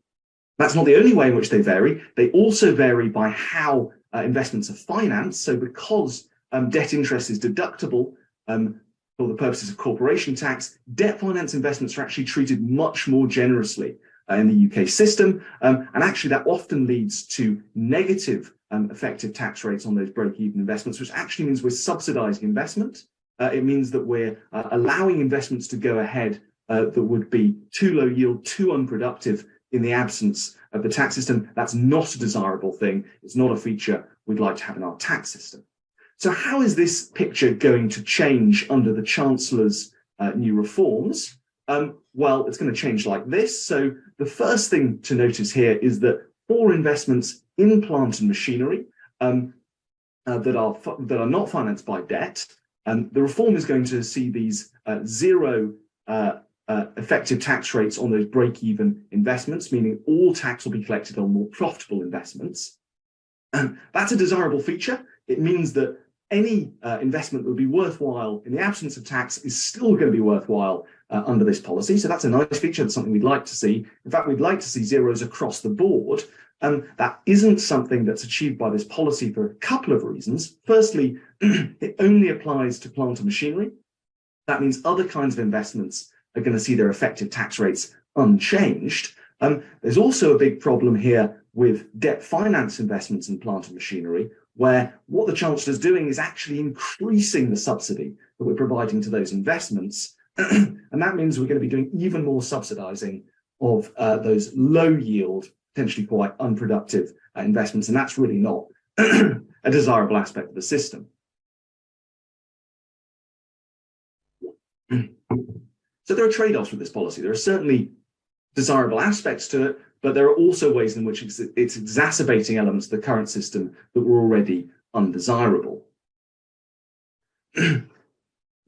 That's not the only way in which they vary. They also vary by how investments are financed. So because debt interest is deductible for the purposes of corporation tax, debt finance investments are actually treated much more generously in the UK system. And actually that often leads to negative effective tax rates on those break-even investments, which actually means we're subsidizing investment. It means that we're allowing investments to go ahead that would be too low yield, too unproductive in the absence of the tax system. That's not a desirable thing. It's not a feature we'd like to have in our tax system. So how is this picture going to change under the Chancellor's new reforms? Well, it's going to change like this. So the first thing to notice here is that for investments in plant and machinery that are not financed by debt, the reform is going to see these zero effective tax rates on those break-even investments, meaning all tax will be collected on more profitable investments. That's a desirable feature. It means that any investment that would be worthwhile in the absence of tax is still going to be worthwhile under this policy. So that's a nice feature. That's something we'd like to see. In fact, we'd like to see zeros across the board. That isn't something that's achieved by this policy for a couple of reasons. Firstly, it only applies to plant and machinery. That means other kinds of investments are going to see their effective tax rates unchanged. There's also a big problem here with debt finance investments in plant and machinery, where what the Chancellor is doing is actually increasing the subsidy that we're providing to those investments. And that means we're going to be doing even more subsidizing of those low yield, potentially quite unproductive investments. And that's really not a desirable aspect of the system. So there are trade-offs with this policy. There are certainly desirable aspects to it, but there are also ways in which it's exacerbating elements of the current system that were already undesirable.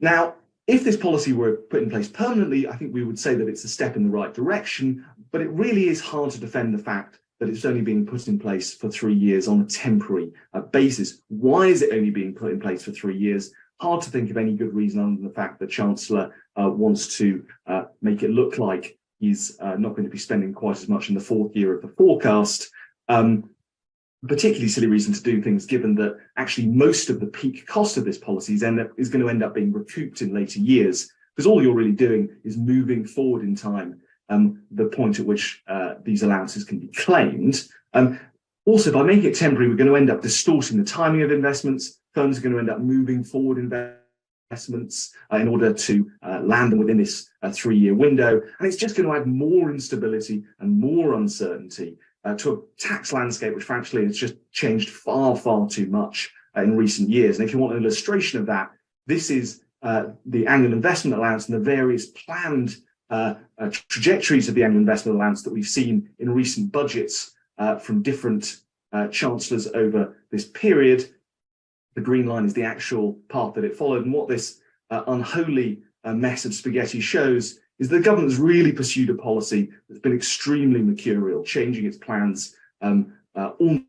Now, if this policy were put in place permanently, I think we would say that it's a step in the right direction, but it really is hard to defend the fact that it's only being put in place for 3 years on a temporary basis. Why is it only being put in place for 3 years? Hard to think of any good reason other than the fact that Chancellor wants to make it look like he's not going to be spending quite as much in the 4th year of the forecast. Particularly silly reason to do things, given that actually most of the peak cost of this policy is going to end up being recouped in later years, because all you're really doing is moving forward in time the point at which these allowances can be claimed. Also, by making it temporary, we're going to end up distorting the timing of investments. Firms are going to end up moving forward investments in order to land them within this 3-year window. And it's just going to add more instability and more uncertainty to a tax landscape which, frankly, has just changed far, far too much in recent years. And if you want an illustration of that, this is the annual investment allowance and the various planned trajectories of the annual investment allowance that we've seen in recent budgets from different chancellors over this period. The green line is the actual path that it followed. And what this unholy mess of spaghetti shows is the government has really pursued a policy that's been extremely mercurial, changing its plans almost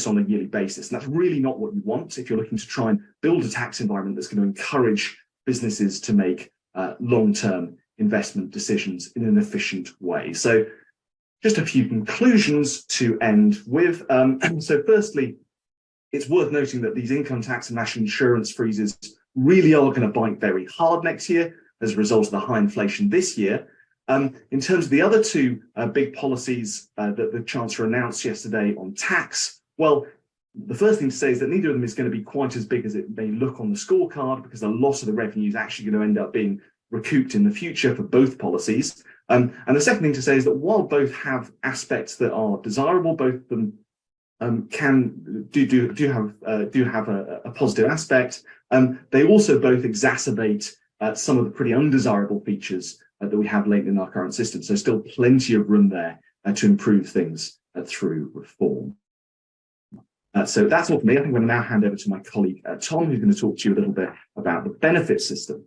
on a yearly basis. And that's really not what you want if you're looking to try and build a tax environment that's going to encourage businesses to make long-term investment decisions in an efficient way. So just a few conclusions to end with. So firstly, it's worth noting that these income tax and national insurance freezes really are going to bite very hard next year as a result of the high inflation this year. In terms of the other two big policies that the Chancellor announced yesterday on tax, well, the first thing to say is that neither of them is going to be quite as big as it may look on the scorecard, because a lot of the revenue is actually going to end up being recouped in the future for both policies. And the second thing to say is that while both have aspects that are desirable, both of them do have a positive aspect. They also both exacerbate some of the pretty undesirable features that we have lately in our current system. So still plenty of room there to improve things through reform. So that's all for me. I think I'm going to now hand over to my colleague, Tom, who's going to talk to you a little bit about the benefit system.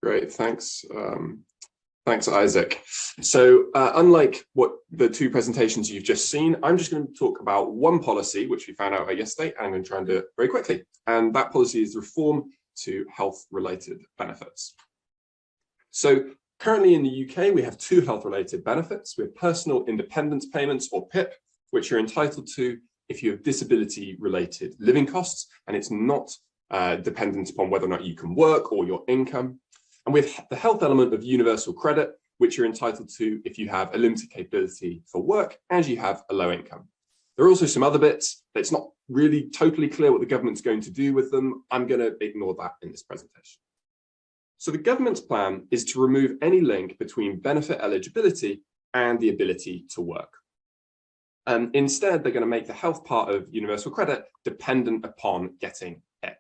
Great, thanks. Thanks, Isaac. So unlike what the two presentations you've just seen, I'm just going to talk about one policy, which we found out about yesterday, and I'm going to try and do it very quickly. And that policy is reform to health-related benefits. So currently in the UK, we have two health-related benefits. We have personal independence payments, or PIP, which you're entitled to if you have disability-related living costs, and it's not dependent upon whether or not you can work or your income. And with the health element of universal credit, which you're entitled to if you have a limited capability for work and you have a low income. There are also some other bits that it's not really totally clear what the government's going to do with them. I'm going to ignore that in this presentation. So the government's plan is to remove any link between benefit eligibility and the ability to work. Instead, they're going to make the health part of universal credit dependent upon getting it.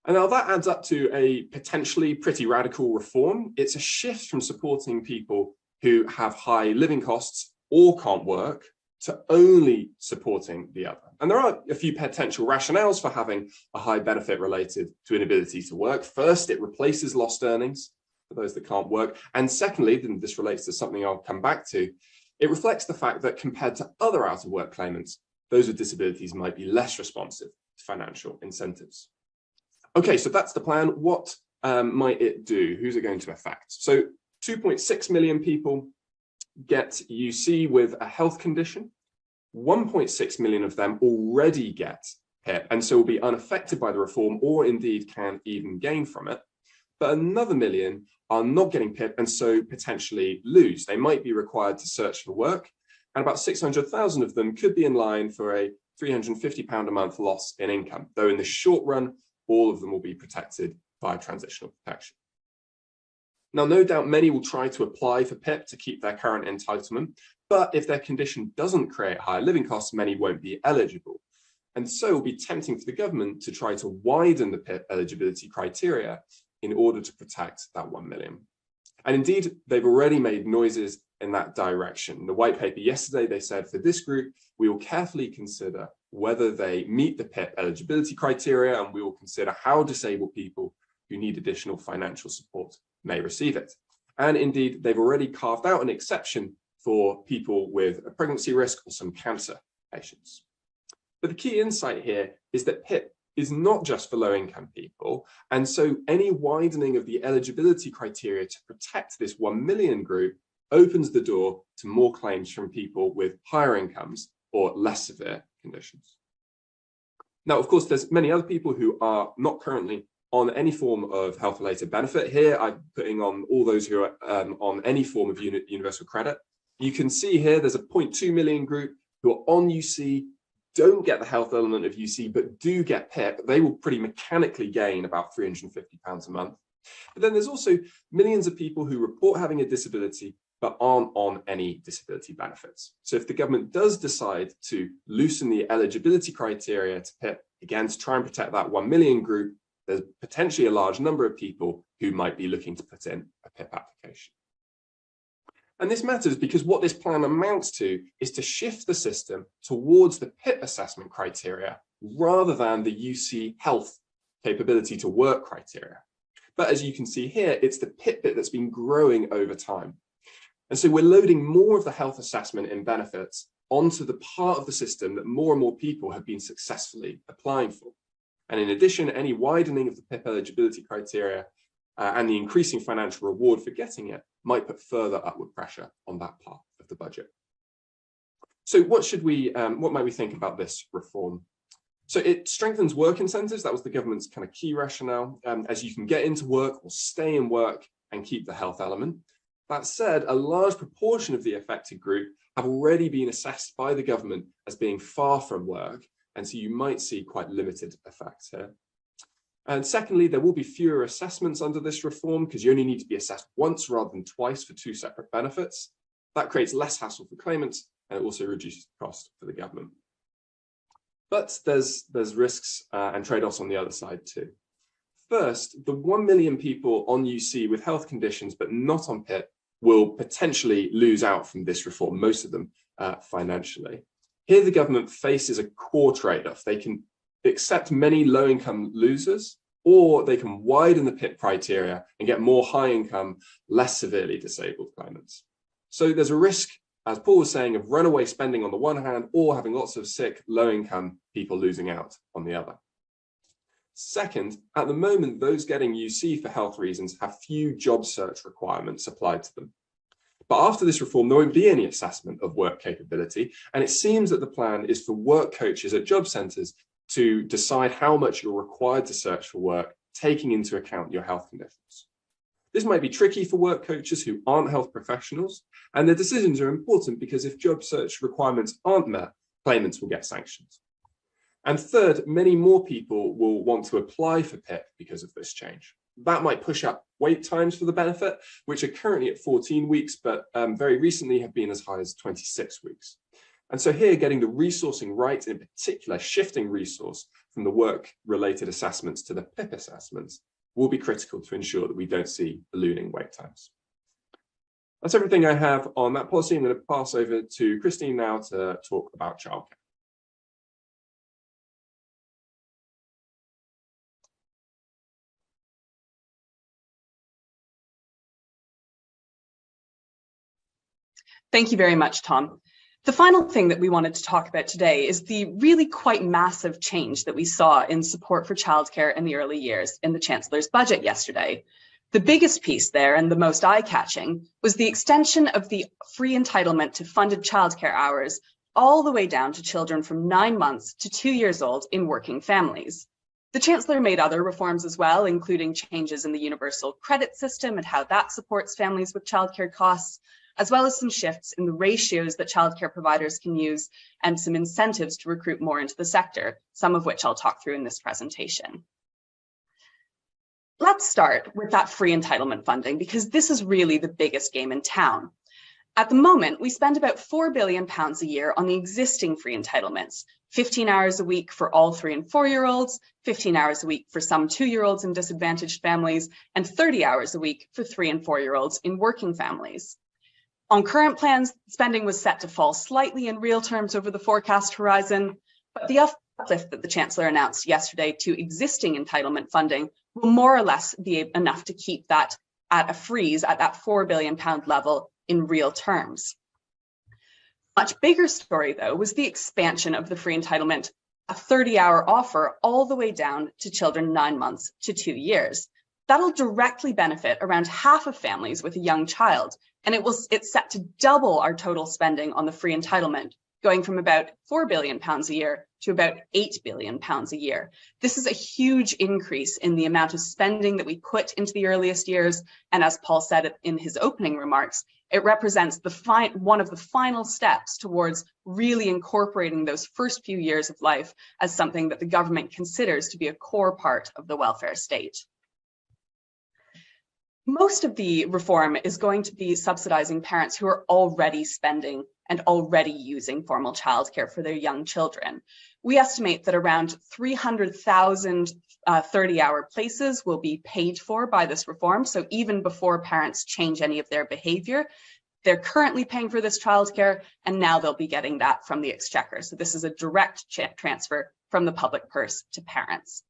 And now that adds up to a potentially pretty radical reform. It's a shift from supporting people who have high living costs or can't work to only supporting the other. And there are a few potential rationales for having a high benefit related to inability to work. First, it replaces lost earnings for those that can't work. And secondly, and this relates to something I'll come back to, it reflects the fact that compared to other out-of-work claimants, those with disabilities might be less responsive to financial incentives. Okay, so that's the plan. What might it do? Who's it going to affect? So 2.6 million people get UC with a health condition. 1.6 million of them already get PIP and so will be unaffected by the reform, or indeed can even gain from it. But another million are not getting PIP and so potentially lose. They might be required to search for work, and about 600,000 of them could be in line for a £350 a month loss in income, though in the short run, all of them will be protected by transitional protection. Now, no doubt many will try to apply for PIP to keep their current entitlement, but if their condition doesn't create higher living costs, many won't be eligible. And so it will be tempting for the government to try to widen the PIP eligibility criteria in order to protect that 1 million. And indeed, they've already made noises in that direction. In the white paper yesterday, they said for this group, we will carefully consider whether they meet the PIP eligibility criteria, and we will consider how disabled people who need additional financial support may receive it. And indeed, they've already carved out an exception for people with a pregnancy risk or some cancer patients. But the key insight here is that PIP is not just for low-income people, and so any widening of the eligibility criteria to protect this 1 million group opens the door to more claims from people with higher incomes or less severe conditions. Now, of course, there's many other people who are not currently on any form of health-related benefit. Here, I'm putting on all those who are on any form of universal credit. You can see here there's a 0.2 million group who are on UC, don't get the health element of UC, but do get PIP. They will pretty mechanically gain about £350 a month. But then there's also millions of people who report having a disability but aren't on any disability benefits. So if the government does decide to loosen the eligibility criteria to PIP, again, to try and protect that 1 million group, there's potentially a large number of people who might be looking to put in a PIP application. And this matters because what this plan amounts to is to shift the system towards the PIP assessment criteria rather than the UC health capability to work criteria. But as you can see here, it's the PIP bit that's been growing over time. And so we're loading more of the health assessment and benefits onto the part of the system that more and more people have been successfully applying for. And in addition, any widening of the PIP eligibility criteria and the increasing financial reward for getting it might put further upward pressure on that part of the budget. So what might we think about this reform? So it strengthens work incentives. That was the government's kind of key rationale, as you can get into work or stay in work and keep the health element. That said, a large proportion of the affected group have already been assessed by the government as being far from work, and so you might see quite limited effects here. And secondly, there will be fewer assessments under this reform because you only need to be assessed once rather than twice for two separate benefits. That creates less hassle for claimants, and it also reduces the cost for the government. But there's risks and trade-offs on the other side too. First, the 1 million people on UC with health conditions but not on PIP will potentially lose out from this reform, most of them financially. Here, the government faces a core trade-off. They can accept many low-income losers, or they can widen the PIP criteria and get more high-income, less severely disabled claimants. So there's a risk, as Paul was saying, of runaway spending on the one hand, or having lots of sick, low-income people losing out on the other. Second, at the moment, those getting UC for health reasons have few job search requirements applied to them. But after this reform, there won't be any assessment of work capability, and it seems that the plan is for work coaches at job centres to decide how much you're required to search for work, taking into account your health conditions. This might be tricky for work coaches who aren't health professionals, and their decisions are important because if job search requirements aren't met, claimants will get sanctioned. And third, many more people will want to apply for PIP because of this change. That might push up wait times for the benefit, which are currently at 14 weeks, but very recently have been as high as 26 weeks. And so here, getting the resourcing right, in particular, shifting resource from the work-related assessments to the PIP assessments, will be critical to ensure that we don't see ballooning wait times. That's everything I have on that policy. I'm going to pass over to Christine now to talk about childcare. Thank you very much, Tom. The final thing that we wanted to talk about today is the really quite massive change that we saw in support for childcare in the early years in the Chancellor's budget yesterday. The biggest piece there, and the most eye-catching, was the extension of the free entitlement to funded childcare hours all the way down to children from 9 months to 2 years old in working families. The Chancellor made other reforms as well, including changes in the universal credit system and how that supports families with childcare costs, as well as some shifts in the ratios that childcare providers can use and some incentives to recruit more into the sector, some of which I'll talk through in this presentation. Let's start with that free entitlement funding, because this is really the biggest game in town. At the moment, we spend about £4 billion a year on the existing free entitlements, 15 hours a week for all 3- and 4-year-olds, 15 hours a week for some 2-year-olds in disadvantaged families, and 30 hours a week for 3- and 4-year-olds in working families. On current plans, spending was set to fall slightly in real terms over the forecast horizon, but the uplift that the Chancellor announced yesterday to existing entitlement funding will more or less be enough to keep that at a freeze at that £4 billion level in real terms. Much bigger story, though, was the expansion of the free entitlement, a 30-hour offer all the way down to children 9 months to 2 years. That'll directly benefit around half of families with a young child, and it's set to double our total spending on the free entitlement, going from about £4 billion a year to about £8 billion a year. This is a huge increase in the amount of spending that we put into the earliest years, and as Paul said in his opening remarks, it represents one of the final steps towards really incorporating those first few years of life as something that the government considers to be a core part of the welfare state. Most of the reform is going to be subsidizing parents who are already spending and already using formal childcare for their young children. We estimate that around 300,000 30-hour places will be paid for by this reform. So even before parents change any of their behavior, they're currently paying for this childcare, and now they'll be getting that from the Exchequer. So this is a direct transfer from the public purse to parents.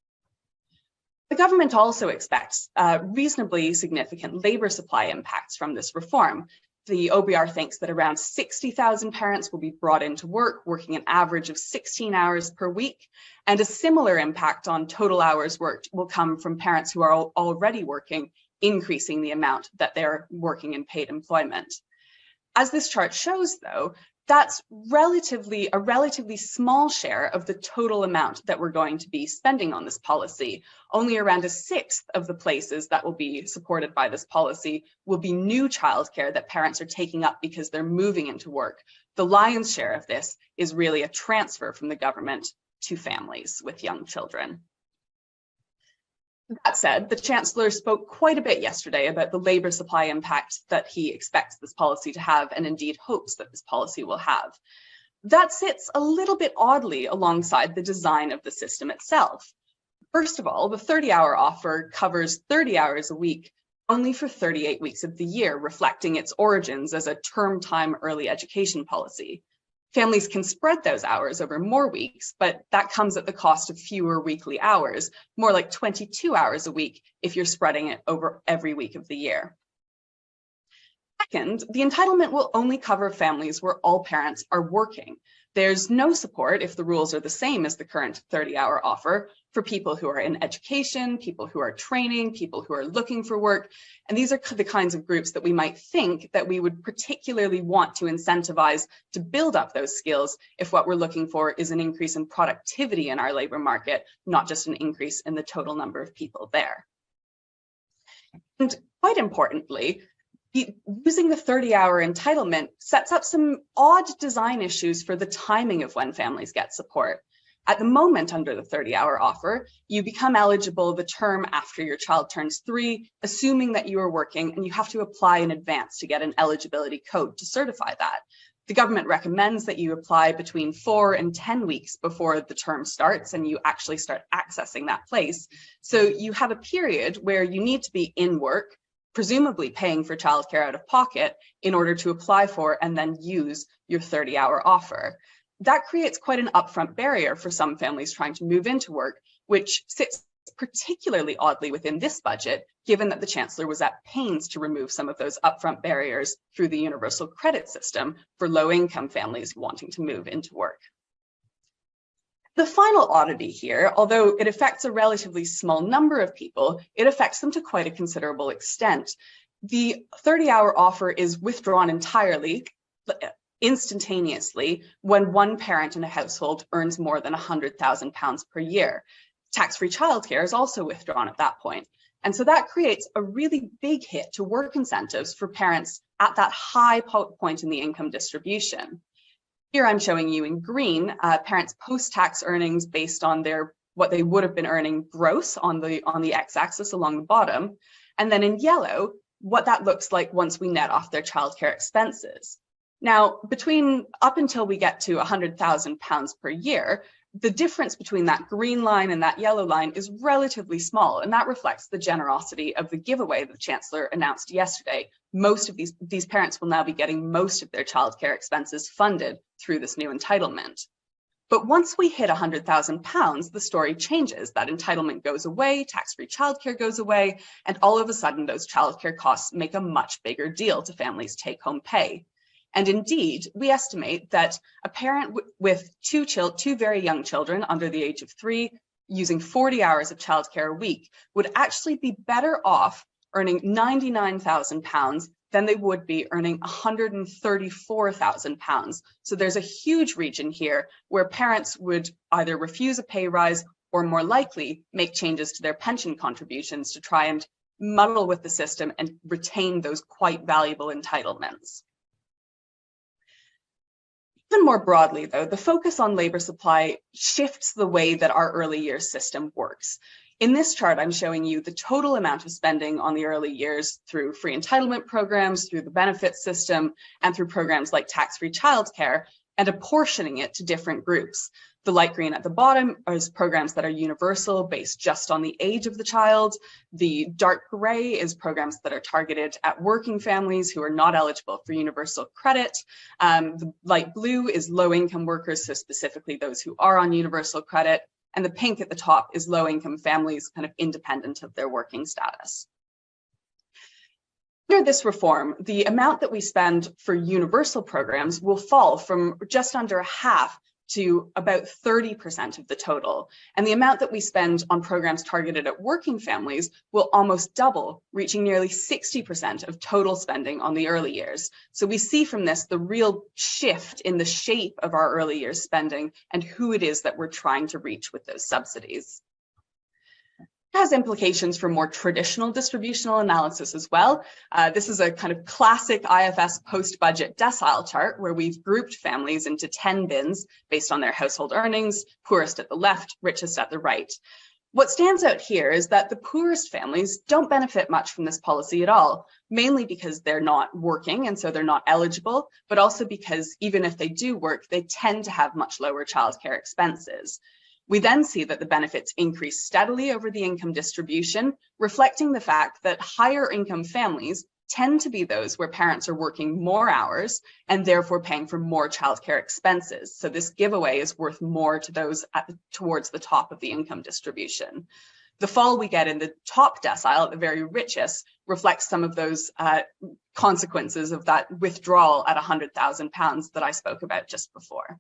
The government also expects reasonably significant labour supply impacts from this reform. The OBR thinks that around 60,000 parents will be brought into work, working an average of 16 hours per week. And a similar impact on total hours worked will come from parents who are already working, increasing the amount that they're working in paid employment. As this chart shows, though, that's a relatively small share of the total amount that we're going to be spending on this policy. Only around a sixth of the places that will be supported by this policy will be new childcare that parents are taking up because they're moving into work. The lion's share of this is really a transfer from the government to families with young children. That said, the Chancellor spoke quite a bit yesterday about the labour supply impact that he expects this policy to have, and indeed hopes that this policy will have. That sits a little bit oddly alongside the design of the system itself. First of all, the 30-hour offer covers 30 hours a week only for 38 weeks of the year, reflecting its origins as a term time early education policy. Families can spread those hours over more weeks, but that comes at the cost of fewer weekly hours, more like 22 hours a week if you're spreading it over every week of the year. Second, the entitlement will only cover families where all parents are working. There's no support, if the rules are the same as the current 30-hour offer, for people who are in education, people who are training, people who are looking for work. And these are the kinds of groups that we might think that we would particularly want to incentivize to build up those skills if what we're looking for is an increase in productivity in our labor market, not just an increase in the total number of people there. And quite importantly, using the 30-hour entitlement sets up some odd design issues for the timing of when families get support. At the moment, under the 30-hour offer, you become eligible the term after your child turns 3, assuming that you are working, and you have to apply in advance to get an eligibility code to certify that. The government recommends that you apply between 4 and 10 weeks before the term starts and you actually start accessing that place. So you have a period where you need to be in work, presumably paying for childcare out of pocket in order to apply for and then use your 30-hour offer. That creates quite an upfront barrier for some families trying to move into work, which sits particularly oddly within this budget, given that the Chancellor was at pains to remove some of those upfront barriers through the universal credit system for low-income families wanting to move into work. The final oddity here, although it affects a relatively small number of people, it affects them to quite a considerable extent. The 30-hour offer is withdrawn entirely, instantaneously, when one parent in a household earns more than £100,000 per year. Tax-free childcare is also withdrawn at that point. And so that creates a really big hit to work incentives for parents at that high point in the income distribution. Here I'm showing you in green parents' post-tax earnings based on what they would have been earning gross on the x-axis along the bottom, and then in yellow what that looks like once we net off their childcare expenses. Now, up until we get to £100,000 per year, the difference between that green line and that yellow line is relatively small, and that reflects the generosity of the giveaway that the Chancellor announced yesterday. Most of these parents will now be getting most of their childcare expenses funded through this new entitlement. But once we hit £100,000, the story changes. That entitlement goes away, tax-free childcare goes away, and all of a sudden those childcare costs make a much bigger deal to families' take-home pay. And indeed, we estimate that a parent with two very young children under the age of 3, using 40 hours of childcare a week, would actually be better off earning £99,000 than they would be earning £134,000. So there's a huge region here where parents would either refuse a pay rise or more likely make changes to their pension contributions to try and muddle with the system and retain those quite valuable entitlements. Even more broadly, though, the focus on labor supply shifts the way that our early years system works. In this chart, I'm showing you the total amount of spending on the early years through free entitlement programs, through the benefits system, and through programs like tax-free childcare, and apportioning it to different groups. The light green at the bottom is programs that are universal, based just on the age of the child. The dark gray is programs that are targeted at working families who are not eligible for universal credit. The light blue is low-income workers, so specifically those who are on universal credit. And the pink at the top is low-income families, kind of independent of their working status. Under this reform, the amount that we spend for universal programs will fall from just under half to about 30% of the total. And the amount that we spend on programs targeted at working families will almost double, reaching nearly 60% of total spending on the early years. So we see from this the real shift in the shape of our early years spending and who it is that we're trying to reach with those subsidies. It has implications for more traditional distributional analysis as well. This is a kind of classic IFS post-budget decile chart where we've grouped families into 10 bins based on their household earnings, poorest at the left, richest at the right. What stands out here is that the poorest families don't benefit much from this policy at all, mainly because they're not working and so they're not eligible, but also because even if they do work, they tend to have much lower childcare expenses. We then see that the benefits increase steadily over the income distribution, reflecting the fact that higher income families tend to be those where parents are working more hours and therefore paying for more childcare expenses. So this giveaway is worth more to those towards the top of the income distribution. The fall we get in the top decile, at the very richest, reflects some of those consequences of that withdrawal at £100,000 that I spoke about just before.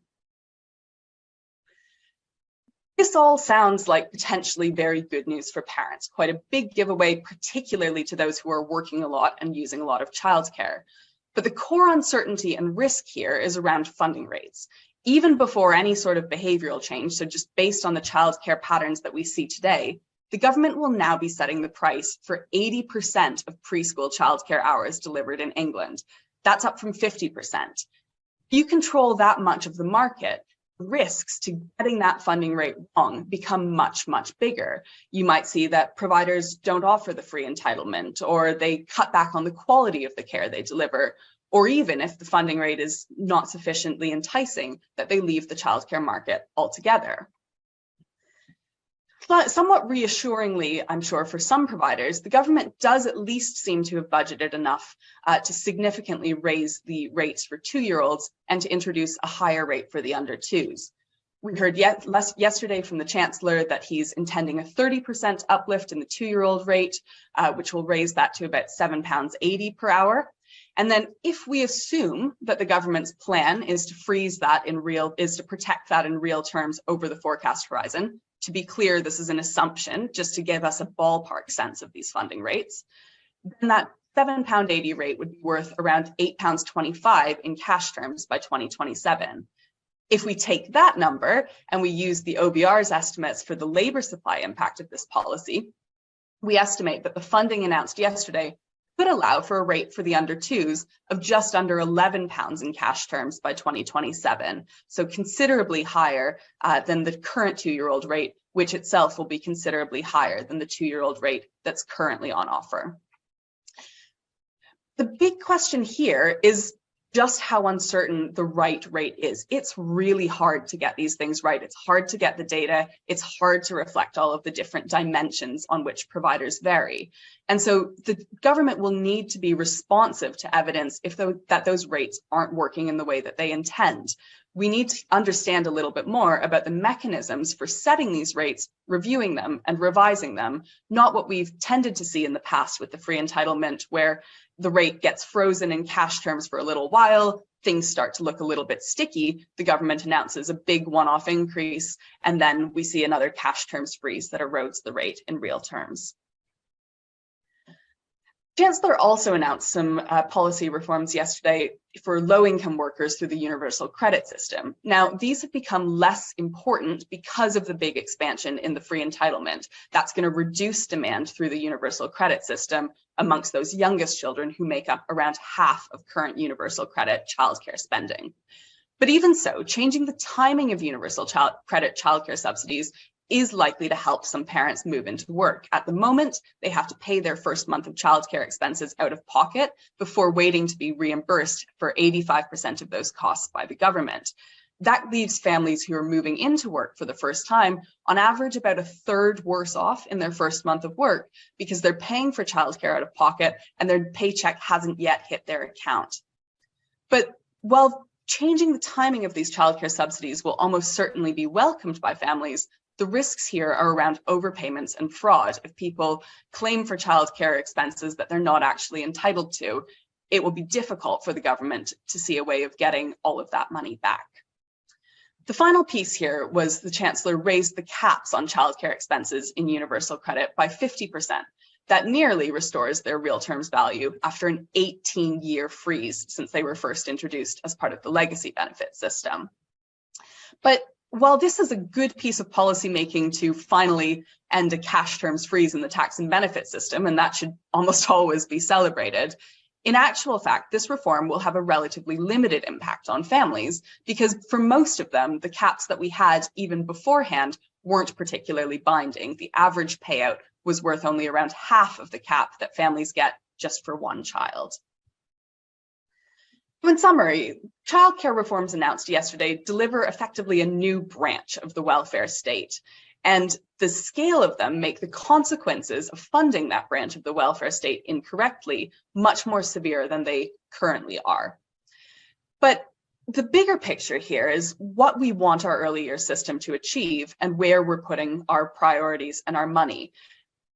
This all sounds like potentially very good news for parents, quite a big giveaway, particularly to those who are working a lot and using a lot of childcare. But the core uncertainty and risk here is around funding rates. Even before any sort of behavioural change, so just based on the childcare patterns that we see today, the government will now be setting the price for 80% of preschool childcare hours delivered in England. That's up from 50%. If you control that much of the market, risks to getting that funding rate wrong become much, much bigger. You might see that providers don't offer the free entitlement, or they cut back on the quality of the care they deliver, or even if the funding rate is not sufficiently enticing, that they leave the childcare market altogether. But somewhat reassuringly, I'm sure for some providers, the government does at least seem to have budgeted enough to significantly raise the rates for 2-year-olds and to introduce a higher rate for the under 2s. We heard yesterday from the Chancellor that he's intending a 30% uplift in the 2-year-old rate, which will raise that to about £7.80 per hour. And then if we assume that the government's plan is to freeze that to protect that in real terms over the forecast horizon, to be clear, this is an assumption just to give us a ballpark sense of these funding rates, then that £7.80 rate would be worth around £8.25 in cash terms by 2027. If we take that number and we use the OBR's estimates for the labour supply impact of this policy, we estimate that the funding announced yesterday could allow for a rate for the under 2s of just under £11 in cash terms by 2027. So considerably higher than the current 2-year-old rate, which itself will be considerably higher than the 2-year-old rate that's currently on offer. The big question here is just how uncertain the right rate is. It's really hard to get these things right. It's hard to get the data. It's hard to reflect all of the different dimensions on which providers vary. And so the government will need to be responsive to evidence that those rates aren't working in the way that they intend. We need to understand a little bit more about the mechanisms for setting these rates, reviewing them and revising them, not what we've tended to see in the past with the free entitlement, where the rate gets frozen in cash terms for a little while, things start to look a little bit sticky, the government announces a big one-off increase, and then we see another cash terms freeze that erodes the rate in real terms. Chancellor also announced some policy reforms yesterday for low-income workers through the universal credit system. Now, these have become less important because of the big expansion in the free entitlement. That's going to reduce demand through the universal credit system amongst those youngest children who make up around half of current universal credit childcare spending. But even so, changing the timing of universal credit childcare subsidies is likely to help some parents move into work. At the moment, they have to pay their first month of childcare expenses out of pocket before waiting to be reimbursed for 85% of those costs by the government. That leaves families who are moving into work for the first time, on average, about a third worse off in their first month of work because they're paying for childcare out of pocket and their paycheck hasn't yet hit their account. But while changing the timing of these childcare subsidies will almost certainly be welcomed by families, The risks here are around overpayments and fraud. If people claim for childcare expenses that they're not actually entitled to, it will be difficult for the government to see a way of getting all of that money back. The final piece here was the Chancellor raised the caps on childcare expenses in universal credit by 50%. That nearly restores their real terms value after an 18-year freeze since they were first introduced as part of the legacy benefit system. But while this is a good piece of policy making to finally end a cash terms freeze in the tax and benefit system, and that should almost always be celebrated, in actual fact, this reform will have a relatively limited impact on families because for most of them, the caps that we had even beforehand weren't particularly binding. The average payout was worth only around half of the cap that families get just for one child. In summary, childcare reforms announced yesterday deliver effectively a new branch of the welfare state. And the scale of them make the consequences of funding that branch of the welfare state incorrectly much more severe than they currently are. But the bigger picture here is what we want our early years system to achieve and where we're putting our priorities and our money.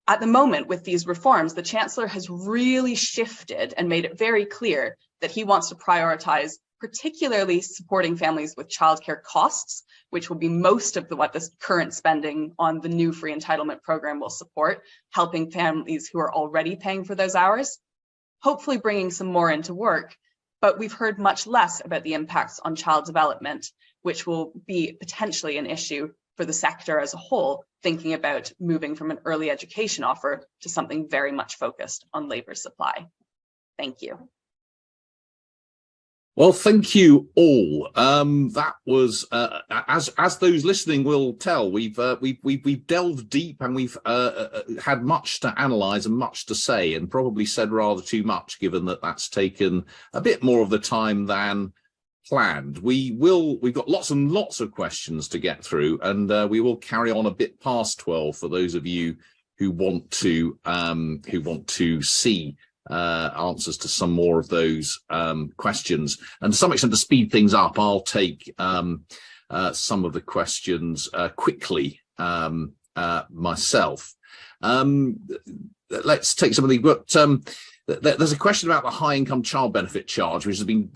At the moment, with these reforms, the Chancellor has really shifted and made it very clear that he wants to prioritize particularly supporting families with childcare costs, which will be most of what this current spending on the new free entitlement program will support, helping families who are already paying for those hours, hopefully bringing some more into work. But we've heard much less about the impacts on child development, which will be potentially an issue for the sector as a whole, thinking about moving from an early education offer to something very much focused on labor supply. Thank you. Well, thank you all. That was, as those listening will tell, we've delved deep and we've had much to analyse and much to say, and probably said rather too much, given that that's taken a bit more of the time than planned. We've got lots and lots of questions to get through, and we will carry on a bit past 12 for those of you who want to see answers to some more of those questions. And to some extent, to speed things up, I'll take some of the questions quickly myself. Let's take some of the. There's a question about the high income child benefit charge, which has been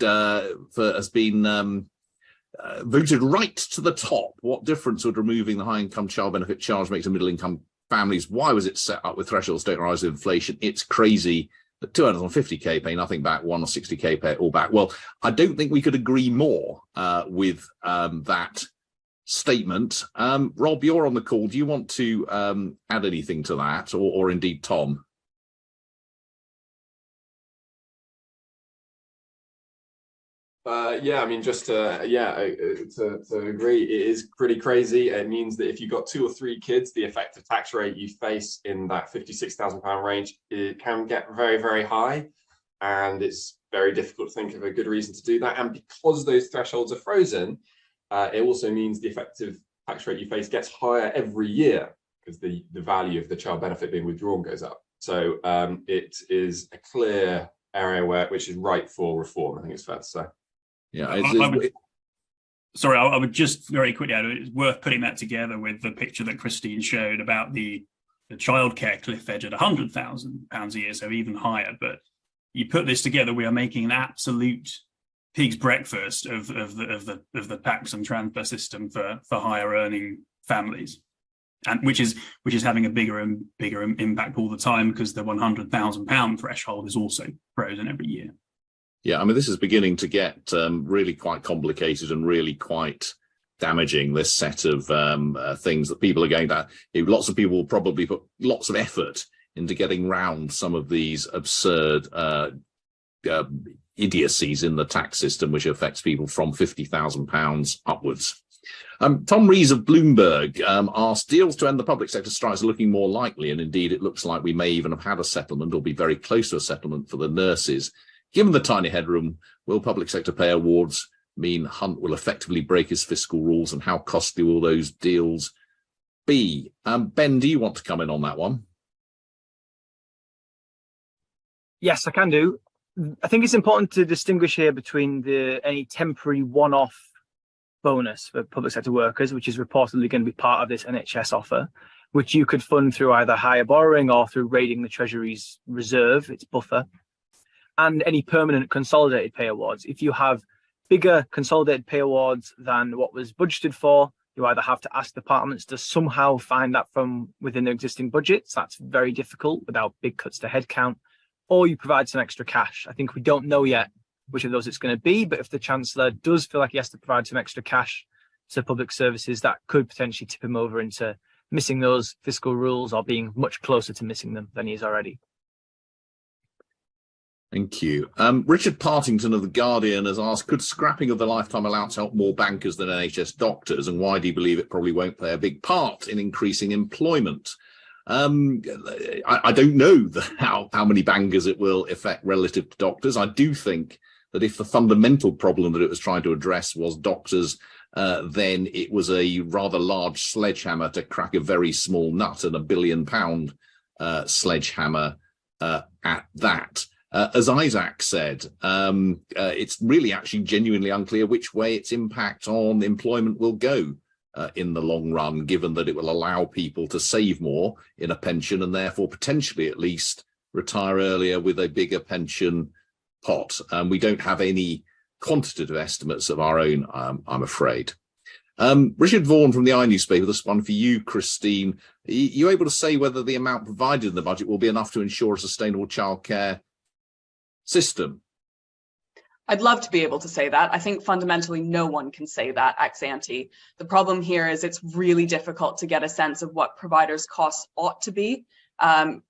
voted right to the top. What difference would removing the high income child benefit charge make to middle income families? Why was it set up with thresholds don't rise with inflation? It's crazy. The 250k pay nothing back, 160k pay it all back. Well, I don't think we could agree more with that statement. Rob, you're on the call. Do you want to add anything to that, or indeed Tom? Yeah, I mean, just to agree, it is pretty crazy. It means that if you've got 2 or 3 kids, the effective tax rate you face in that £56,000 range, it can get very, very high. And it's very difficult to think of a good reason to do that. And because those thresholds are frozen, it also means the effective tax rate you face gets higher every year because the value of the child benefit being withdrawn goes up. So it is a clear area which is ripe for reform, I think it's fair to say. Yeah, I would just very quickly add, it's worth putting that together with the picture that Christine showed about the childcare cliff edge at £100,000 a year, so even higher. But you put this together, we are making an absolute pig's breakfast of the tax and transfer system for higher earning families, and which is having a bigger and bigger impact all the time because the £100,000 threshold is also frozen every year. Yeah, I mean, this is beginning to get really quite complicated and really quite damaging, this set of things that people are going to. Lots of people will probably put lots of effort into getting round some of these absurd idiocies in the tax system, which affects people from £50,000 upwards. Tom Rees of Bloomberg asked, deals to end the public sector strikes are looking more likely, and indeed it looks like we may even have had a settlement or be very close to a settlement for the nurses. Given the tiny headroom, will public sector pay awards mean Hunt will effectively break his fiscal rules, and how costly will those deals be? Ben, do you want to come in on that one? Yes, I can do. I think it's important to distinguish here between any temporary one-off bonus for public sector workers, which is reportedly going to be part of this NHS offer, which you could fund through either higher borrowing or through raiding the Treasury's reserve, its buffer, and any permanent consolidated pay awards. If you have bigger consolidated pay awards than what was budgeted for, you either have to ask departments to somehow find that from within their existing budgets. That's very difficult without big cuts to headcount, or you provide some extra cash. I think we don't know yet which of those it's going to be, but if the Chancellor does feel like he has to provide some extra cash to public services, that could potentially tip him over into missing those fiscal rules or being much closer to missing them than he is already. Thank you. Richard Partington of The Guardian has asked, could scrapping of the lifetime allowance help more bankers than NHS doctors? And why do you believe it probably won't play a big part in increasing employment? I don't know how many bankers it will affect relative to doctors. I do think that if the fundamental problem that it was trying to address was doctors, then it was a rather large sledgehammer to crack a very small nut, and £1 billion sledgehammer at that. As Isaac said, it's really actually genuinely unclear which way its impact on employment will go in the long run, given that it will allow people to save more in a pension and therefore potentially at least retire earlier with a bigger pension pot. We don't have any quantitative estimates of our own, I'm afraid. Richard Vaughan from the iNewspaper, this one for you, Christine. Are you able to say whether the amount provided in the budget will be enough to ensure a sustainable childcare system? I'd love to be able to say that. I think fundamentally no one can say that ex ante. The problem here is it's really difficult to get a sense of what providers' costs ought to be,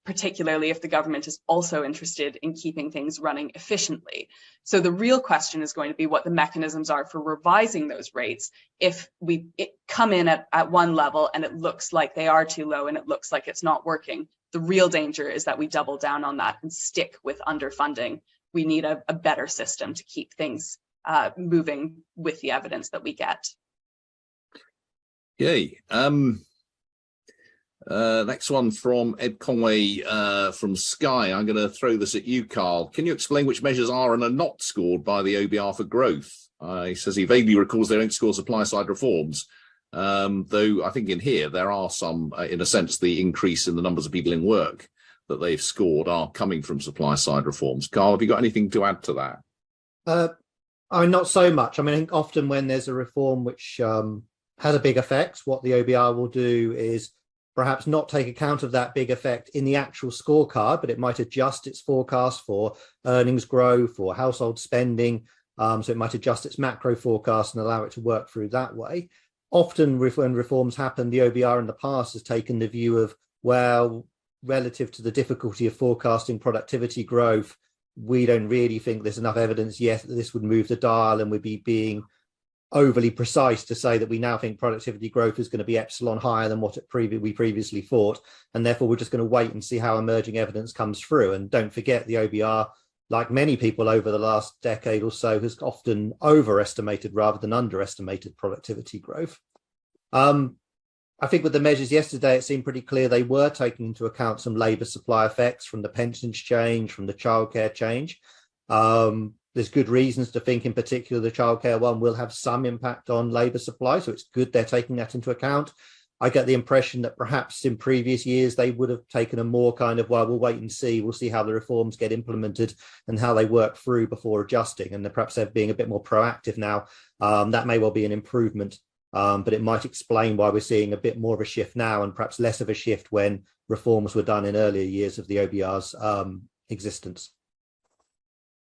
particularly if the government is also interested in keeping things running efficiently. So the real question is going to be what the mechanisms are for revising those rates if we come in at one level and it looks like they are too low and it looks like it's not working. The real danger is that we double down on that and stick with underfunding. We need a better system to keep things moving with the evidence that we get. Yay. Next one from Ed Conway from Sky. I'm going to throw this at you, Carl. Can you explain which measures are and are not scored by the OBR for growth? He says he vaguely recalls they don't score supply side reforms, though I think in here there are some, in a sense, the increase in the numbers of people in work that they've scored are coming from supply side reforms. Carl, have you got anything to add to that? Not so much. I mean, I think often when there's a reform which has a big effect, what the OBR will do is perhaps not take account of that big effect in the actual scorecard, but it might adjust its forecast for earnings growth or household spending. So it might adjust its macro forecast and allow it to work through that way. Often when reforms happen, the OBR in the past has taken the view of, well, relative to the difficulty of forecasting productivity growth, we don't really think there's enough evidence yet that this would move the dial, and would be being overly precise to say that we now think productivity growth is going to be epsilon higher than what we previously thought, and therefore we're just going to wait and see how emerging evidence comes through. And don't forget, the OBR, like many people over the last decade or so, has often overestimated rather than underestimated productivity growth. I think with the measures yesterday, it seemed pretty clear they were taking into account some labour supply effects from the pensions change, from the childcare change. There's good reasons to think in particular the childcare one will have some impact on labour supply, so it's good they're taking that into account. I get the impression that perhaps in previous years they would have taken a more kind of, well, we'll wait and see, we'll see how the reforms get implemented and how they work through before adjusting, and perhaps they're being a bit more proactive now. That may well be an improvement. But it might explain why we're seeing a bit more of a shift now and perhaps less of a shift when reforms were done in earlier years of the OBR's existence.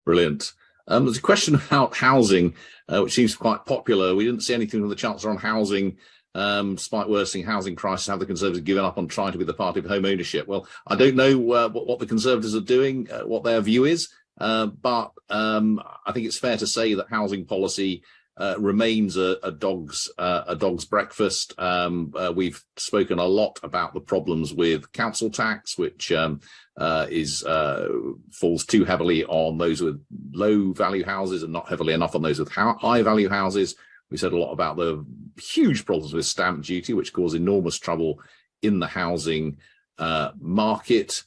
Brilliant. There's a question about housing, which seems quite popular. We didn't see anything from the Chancellor on housing. Despite worsening housing crisis, have the Conservatives given up on trying to be the party of home ownership? Well, I don't know what the Conservatives are doing, what their view is, but I think it's fair to say that housing policy remains a dog's breakfast. We've spoken a lot about the problems with council tax, which falls too heavily on those with low value houses and not heavily enough on those with high value houses. We said a lot about the huge problems with stamp duty, which cause enormous trouble in the housing market.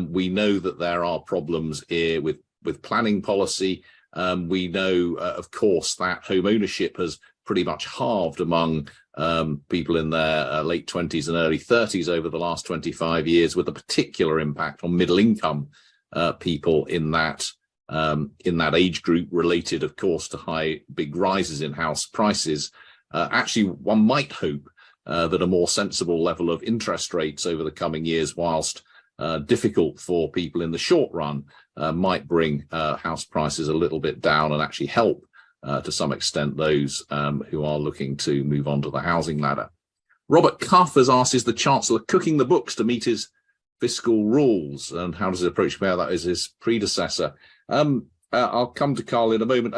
We know that there are problems here with planning policy. We know, of course, that home ownership has pretty much halved among people in their late 20s and early 30s over the last 25 years, with a particular impact on middle income people in that age group, related, of course, to big rises in house prices. Actually, one might hope that a more sensible level of interest rates over the coming years, whilst difficult for people in the short run, might bring house prices a little bit down and actually help to some extent those who are looking to move on to the housing ladder. Robert Cuff has asked, is the Chancellor cooking the books to meet his fiscal rules, and how does he approach that as his predecessor? I'll come to Carl in a moment.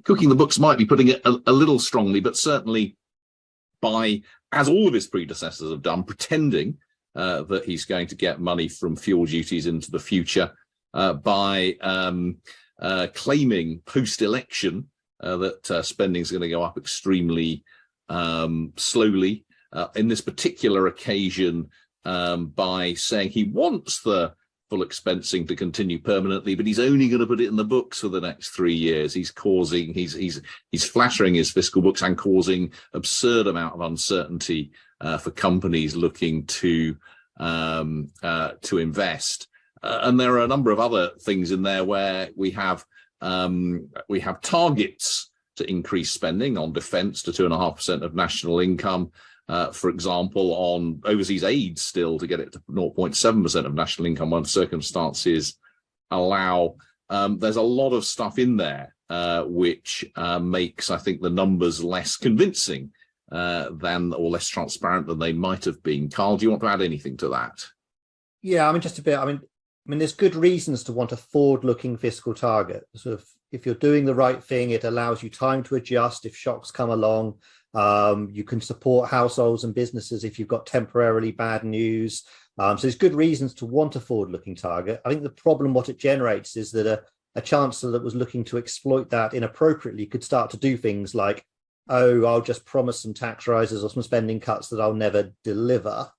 Cooking the books might be putting it a little strongly, but certainly by, as all of his predecessors have done, pretending that he's going to get money from fuel duties into the future, by claiming post-election that spending is going to go up extremely slowly. In this particular occasion, by saying he wants the full expensing to continue permanently, but he's only going to put it in the books for the next 3 years. He's flattering his fiscal books and causing absurd amount of uncertainty for companies looking to invest. And there are a number of other things in there where we have targets to increase spending on defence to 2.5% of national income. For example, on overseas aid still to get it to 0.7% of national income when circumstances allow. There's a lot of stuff in there which makes, I think, the numbers less convincing or less transparent than they might have been. Carl, do you want to add anything to that? Yeah, I mean, just a bit. I mean, there's good reasons to want a forward-looking fiscal target. Sort of, if you're doing the right thing, it allows you time to adjust if shocks come along. You can support households and businesses if you've got temporarily bad news. So there's good reasons to want a forward-looking target. I think the problem, what it generates, is that a chancellor that was looking to exploit that inappropriately could start to do things like, oh, I'll just promise some tax rises or some spending cuts that I'll never deliver.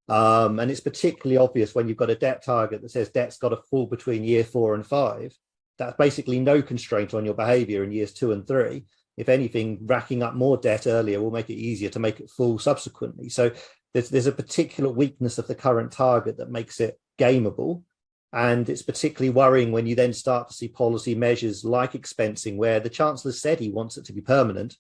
And it's particularly obvious when you've got a debt target that says debt's got to fall between year 4 and 5. That's basically no constraint on your behaviour in years 2 and 3. If anything, racking up more debt earlier will make it easier to make it full subsequently. So there's a particular weakness of the current target that makes it gameable. And it's particularly worrying when you then start to see policy measures like expensing, where the Chancellor said he wants it to be permanent,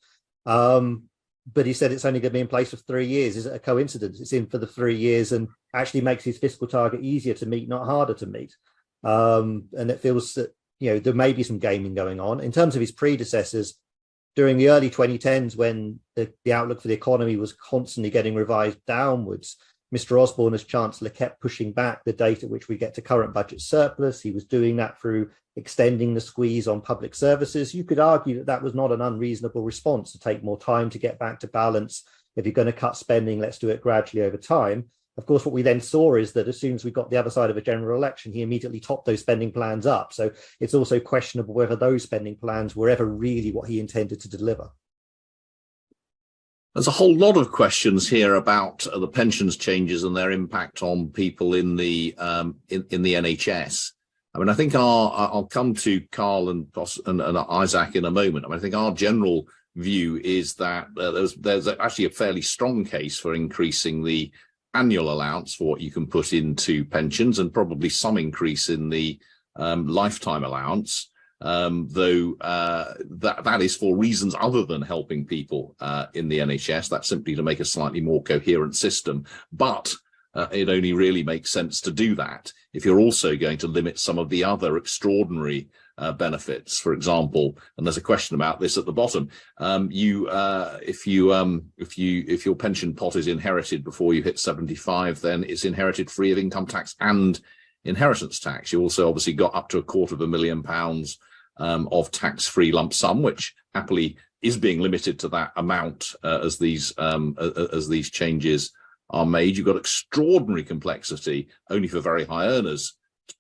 but he said it's only going to be in place for 3 years. Is it a coincidence? It's in for the 3 years and actually makes his fiscal target easier to meet, not harder to meet. And it feels that, there may be some gaming going on. In terms of his predecessors, during the early 2010s, when the outlook for the economy was constantly getting revised downwards, Mr. Osborne, as Chancellor, kept pushing back the date at which we get to current budget surplus. He was doing that through extending the squeeze on public services. You could argue that that was not an unreasonable response, to take more time to get back to balance. If you're going to cut spending, let's do it gradually over time. Of course, what we then saw is that as soon as we got the other side of a general election, he immediately topped those spending plans up. So it's also questionable whether those spending plans were ever really what he intended to deliver. There's a whole lot of questions here about the pensions changes and their impact on people in the NHS. I mean, I think I'll come to Carl and Isaac in a moment. I mean, I think our general view is that there's actually a fairly strong case for increasing the annual allowance for what you can put into pensions, and probably some increase in the lifetime allowance, though that is for reasons other than helping people in the NHS. That's simply to make a slightly more coherent system. But it only really makes sense to do that if you're also going to limit some of the other extraordinary benefits. For example, and there's a question about this at the bottom, if your pension pot is inherited before you hit 75, then it's inherited free of income tax and inheritance tax. You also obviously got up to £250,000 of tax-free lump sum, which happily is being limited to that amount as these changes are made. You've got extraordinary complexity, only for very high earners,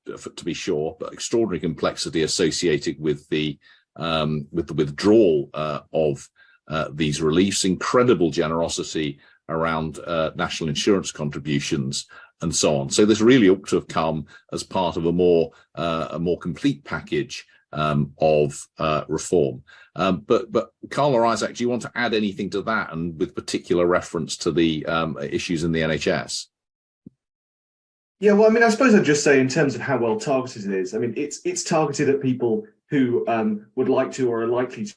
to be sure, but extraordinary complexity associated with the withdrawal of these reliefs, incredible generosity around national insurance contributions, and so on. So this really ought to have come as part of a more complete package of reform. But Carl or Isaac, do you want to add anything to that, and with particular reference to the issues in the NHS? Yeah, well, I mean, I suppose I'd just say in terms of how well targeted it is, I mean, it's targeted at people who would like to or are likely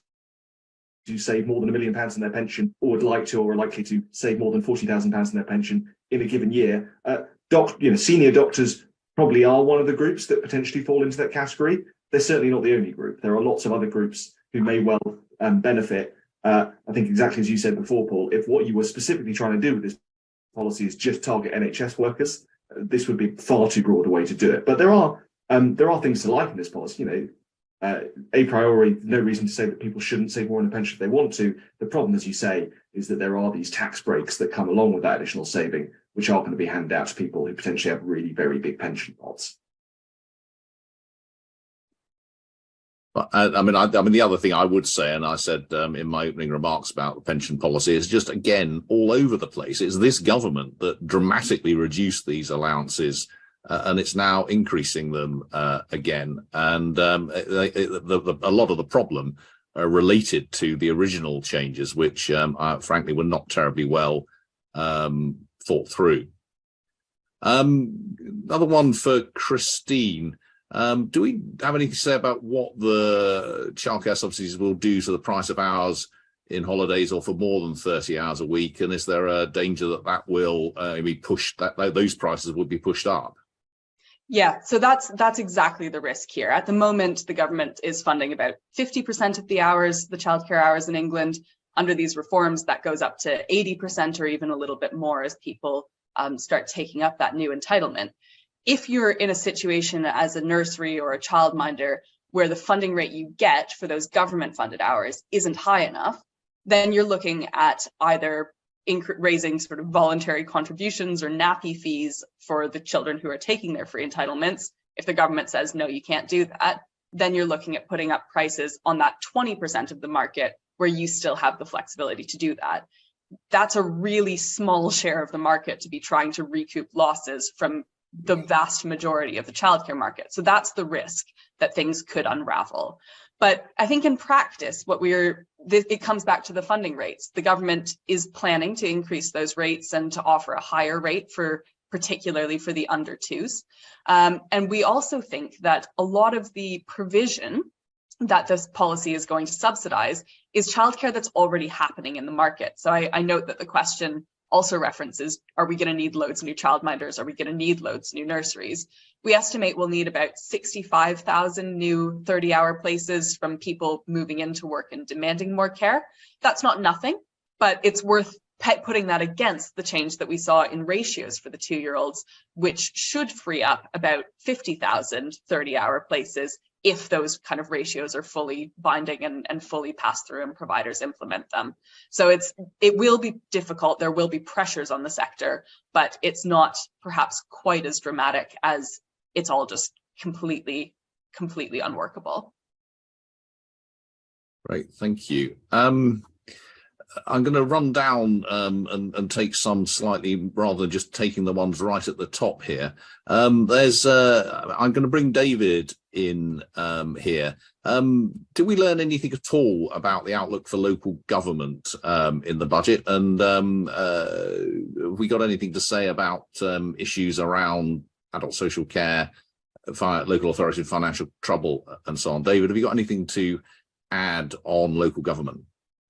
to save more than £1 million in their pension, or would like to or are likely to save more than £40,000 in their pension in a given year. Senior doctors probably are one of the groups that potentially fall into that category. They're certainly not the only group. There are lots of other groups who may well benefit. I think exactly as you said before, Paul, if what you were specifically trying to do with this policy is just target NHS workers, this would be far too broad a way to do it. But there are things to like in this policy. A priori, no reason to say that people shouldn't save more in a pension if they want to. The problem, as you say, is that there are these tax breaks that come along with that additional saving, which are going to be handed out to people who potentially have really very big pension pots. I mean, the other thing I would say, and I said in my opening remarks about the pension policy, is just, again, all over the place. It's this government that dramatically reduced these allowances, and it's now increasing them again. And a lot of the problem are related to the original changes, which frankly were not terribly well thought through. Another one for Christine. Do we have anything to say about what the childcare subsidies will do to the price of hours in holidays or for more than 30 hours a week? And is there a danger that will be pushed, that those prices would be pushed up? Yeah, so that's exactly the risk here. At the moment, the government is funding about 50% of the hours, the childcare hours in England. Under these reforms, that goes up to 80% or even a little bit more as people start taking up that new entitlement. If you're in a situation as a nursery or a childminder where the funding rate you get for those government funded hours isn't high enough, then you're looking at either raising sort of voluntary contributions or nappy fees for the children who are taking their free entitlements. If the government says, no, you can't do that, then you're looking at putting up prices on that 20% of the market where you still have the flexibility to do that. That's a really small share of the market to be trying to recoup losses from the vast majority of the childcare market. So that's the risk that things could unravel. But I think in practice, it comes back to the funding rates. The government is planning to increase those rates and to offer a higher rate particularly for the under twos. And we also think that a lot of the provision that this policy is going to subsidize is childcare that's already happening in the market. So I note that the question also references, are we going to need loads of new childminders? Are we going to need loads of new nurseries? We estimate we'll need about 65,000 new 30-hour places from people moving into work and demanding more care. That's not nothing, but it's worth putting that against the change that we saw in ratios for the 2-year-olds, which should free up about 50,000 30-hour places if those kind of ratios are fully binding and fully passed through and providers implement them. So it will be difficult. There will be pressures on the sector, but it's not perhaps quite as dramatic as it's all just completely unworkable. Great, thank you. I'm going to run down and take some slightly, rather than just taking the ones right at the top here. I'm going to bring David in here. Do we learn anything at all about the outlook for local government in the budget? And have we got anything to say about issues around adult social care, local authority financial trouble, and so on? David, have you got anything to add on local government?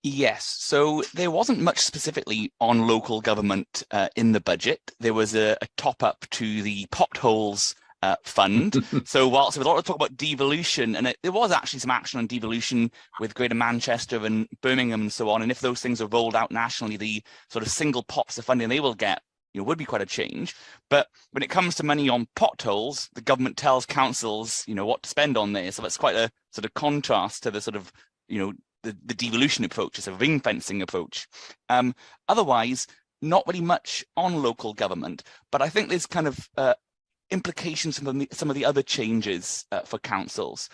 Yes, so there wasn't much specifically on local government in the budget. There was a top up to the potholes fund. So whilst there was a lot of talk about devolution, and there was actually some action on devolution with Greater Manchester and Birmingham and so on, and if those things are rolled out nationally, the sort of single pots of funding they will get would be quite a change. But when it comes to money on potholes, the government tells councils, what to spend on there. So that's quite a sort of contrast to the sort of, the devolution approach, it's a ring fencing approach. Otherwise, not really much on local government, but I think there's kind of implications from some of the other changes for councils.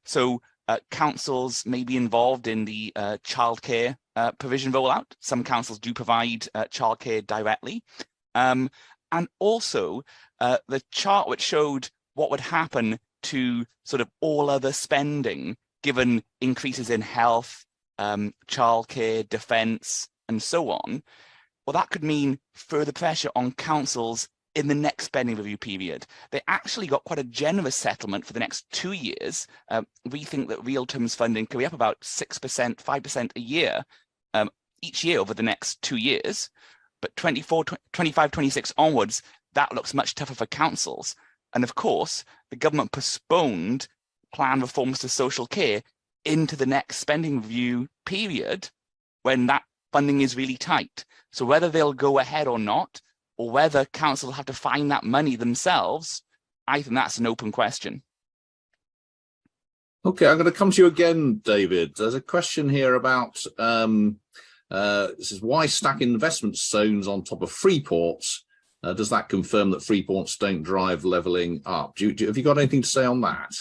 So councils may be involved in the childcare provision rollout. Some councils do provide childcare directly. And also the chart which showed what would happen to sort of all other spending, given increases in health, childcare, defence, and so on, well, that could mean further pressure on councils in the next spending review period. They actually got quite a generous settlement for the next 2 years. We think that real terms funding could be up about 6%, 5% a year, each year over the next 2 years. But 24, 25, 26 onwards, that looks much tougher for councils. And of course, the government postponed plan reforms to social care into the next spending review period when that funding is really tight. So whether they'll go ahead or not, or whether council will have to find that money themselves, I think that's an open question. Okay, I'm going to come to you again, David. There's a question here about this is why stack investment zones on top of free ports. Does that confirm that free ports don't drive levelling up? Have you got anything to say on that?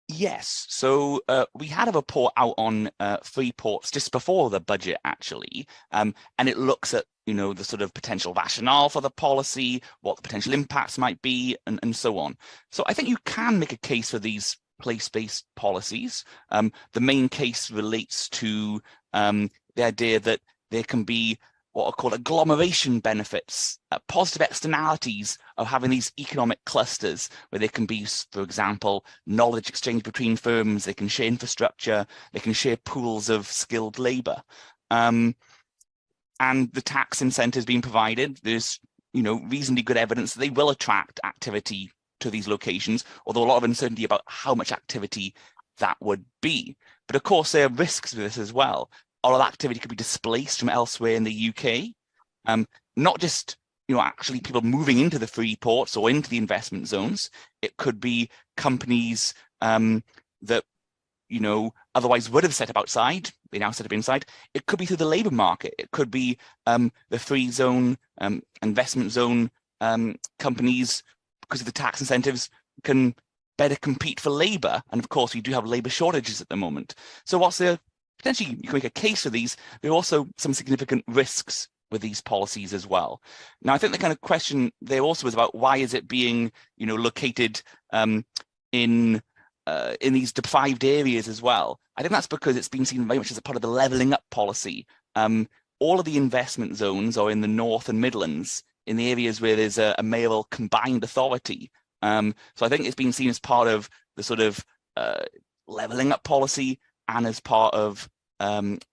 Yes, so we had a report out on free ports just before the budget, actually, and it looks at, you know, the sort of potential rationale for the policy, what the potential impacts might be, and so on. So I think you can make a case for these place-based policies. The main case relates to the idea that there can be what are called agglomeration benefits, positive externalities of having these economic clusters where there can be, for example, knowledge exchange between firms, they can share infrastructure, they can share pools of skilled labour. And the tax incentives being provided, there's, you know, reasonably good evidence that they will attract activity to these locations, although a lot of uncertainty about how much activity that would be. But of course, there are risks with this as well. All of that activity could be displaced from elsewhere in the UK, not just, you know, actually people moving into the free ports or into the investment zones. It could be companies that, you know, otherwise would have set up outside, they now set up inside. It could be through the labour market. It could be the free zone, investment zone companies, because of the tax incentives, can better compete for labour. And of course, we do have labour shortages at the moment. So whilst there potentially you can make a case for these, there are also some significant risks with these policies as well. Now, I think the kind of question there also is about why is it being, you know, located in these deprived areas as well. I think that's because it's been seen very much as a part of the levelling up policy. All of the investment zones are in the North and Midlands, in the areas where there's a mayoral combined authority. So I think it's been seen as part of the sort of levelling up policy and as part of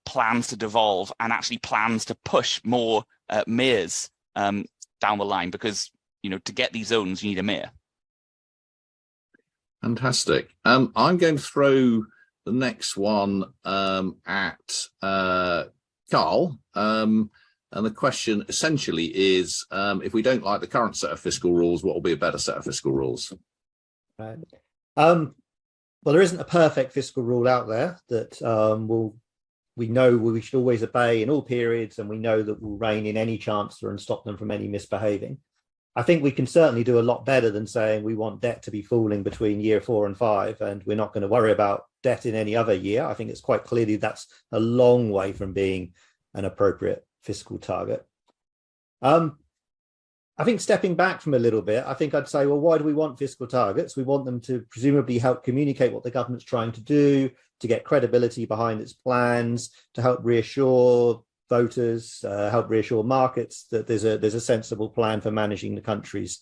plans to devolve and actually plans to push more mayors down the line, because, you know, to get these zones, you need a mayor. Fantastic. I'm going to throw the next one at Carl. And the question essentially is, if we don't like the current set of fiscal rules, what will be a better set of fiscal rules? Right. Well, there isn't a perfect fiscal rule out there that we know we should always obey in all periods, and we know that will rein in any chancellor and stop them from any misbehaving. I think we can certainly do a lot better than saying we want debt to be falling between year 4 and 5, and we're not going to worry about debt in any other year. I think it's quite clearly that's a long way from being an appropriate fiscal target. I think stepping back from a little bit, I think I'd say, well, why do we want fiscal targets? We want them to presumably help communicate what the government's trying to do, to get credibility behind its plans, to help reassure voters, help reassure markets that there's a sensible plan for managing the country's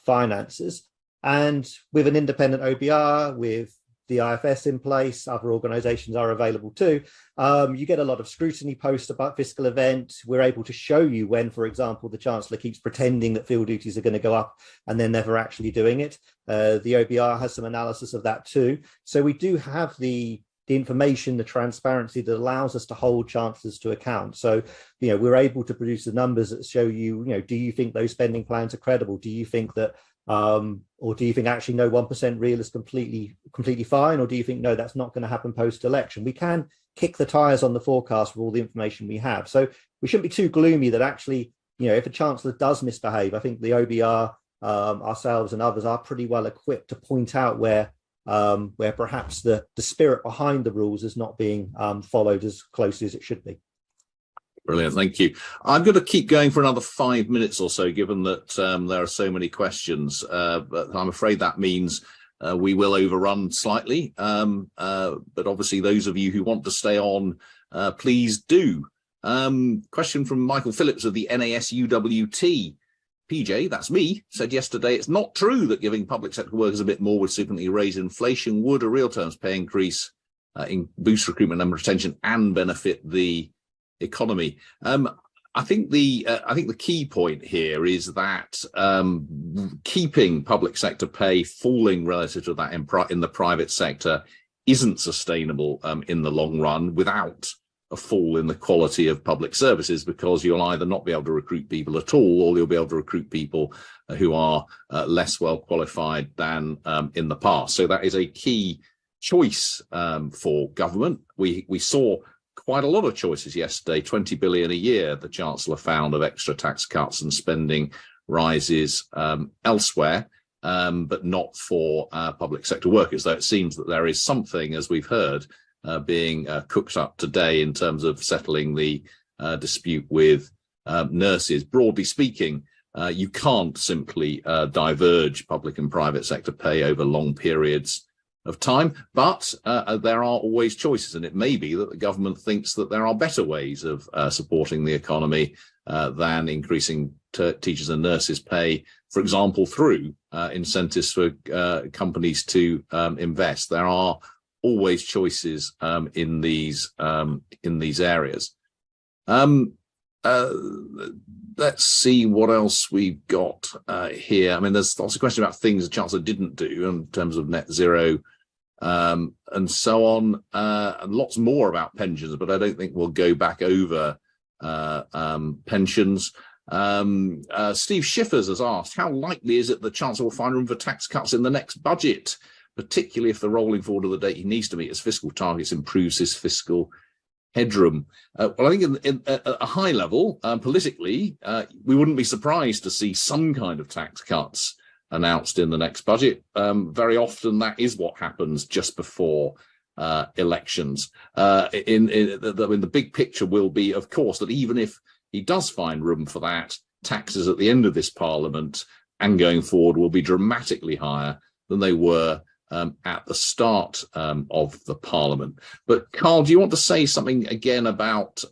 finances. And with an independent OBR, with the IFS in place, other organisations are available too. You get a lot of scrutiny posts about fiscal events. We're able to show you when, for example, the Chancellor keeps pretending that field duties are going to go up and then never actually doing it. The OBR has some analysis of that too. So we do have the information, the transparency that allows us to hold chancellors to account. So, you know, we're able to produce the numbers that show you, you know, do you think those spending plans are credible? Do you think that or do you think actually no 1% real is completely fine? Or do you think, no, that's not going to happen post-election? We can kick the tires on the forecast with all the information we have. So we shouldn't be too gloomy that actually, you know, if a chancellor does misbehave, I think the OBR, ourselves and others are pretty well equipped to point out where perhaps the spirit behind the rules is not being followed as closely as it should be. Brilliant, thank you. I'm going to keep going for another 5 minutes or so, given that there are so many questions, but I'm afraid that means we will overrun slightly, but obviously those of you who want to stay on, please do. Question from Michael Phillips of the NASUWT. PJ, that's me, said yesterday, it's not true that giving public sector workers a bit more would significantly raise inflation. Would a real terms pay increase boost recruitment and retention and benefit the economy? I think the key point here is that keeping public sector pay falling relative to that in the private sector isn't sustainable in the long run without a fall in the quality of public services, because you'll either not be able to recruit people at all, or you'll be able to recruit people who are less well qualified than in the past. So that is a key choice for government. We saw quite a lot of choices yesterday. 20 billion a year, the Chancellor found, of extra tax cuts and spending rises elsewhere, but not for public sector workers, though it seems that there is something, as we've heard, being cooked up today in terms of settling the dispute with nurses. Broadly speaking, you can't simply diverge public and private sector pay over long periods of time, but there are always choices, and it may be that the government thinks that there are better ways of supporting the economy than increasing teachers and nurses' pay, for example, through incentives for companies to invest. There are always choices in these areas. Let's see what else we've got here. I mean, there's lots of questions about things the Chancellor didn't do in terms of net zero and so on, and lots more about pensions, but I don't think we'll go back over pensions. Steve Schiffers has asked, how likely is it the Chancellor will find room for tax cuts in the next budget, particularly if the rolling forward of the date he needs to meet his fiscal targets improves his fiscal headroom? Well, I think at a high level, politically, we wouldn't be surprised to see some kind of tax cuts announced in the next budget. Very often that is what happens just before elections. The big picture will be, of course, that even if he does find room for that, taxes at the end of this Parliament and going forward will be dramatically higher than they were at the start of the Parliament. But Carl, do you want to say something again about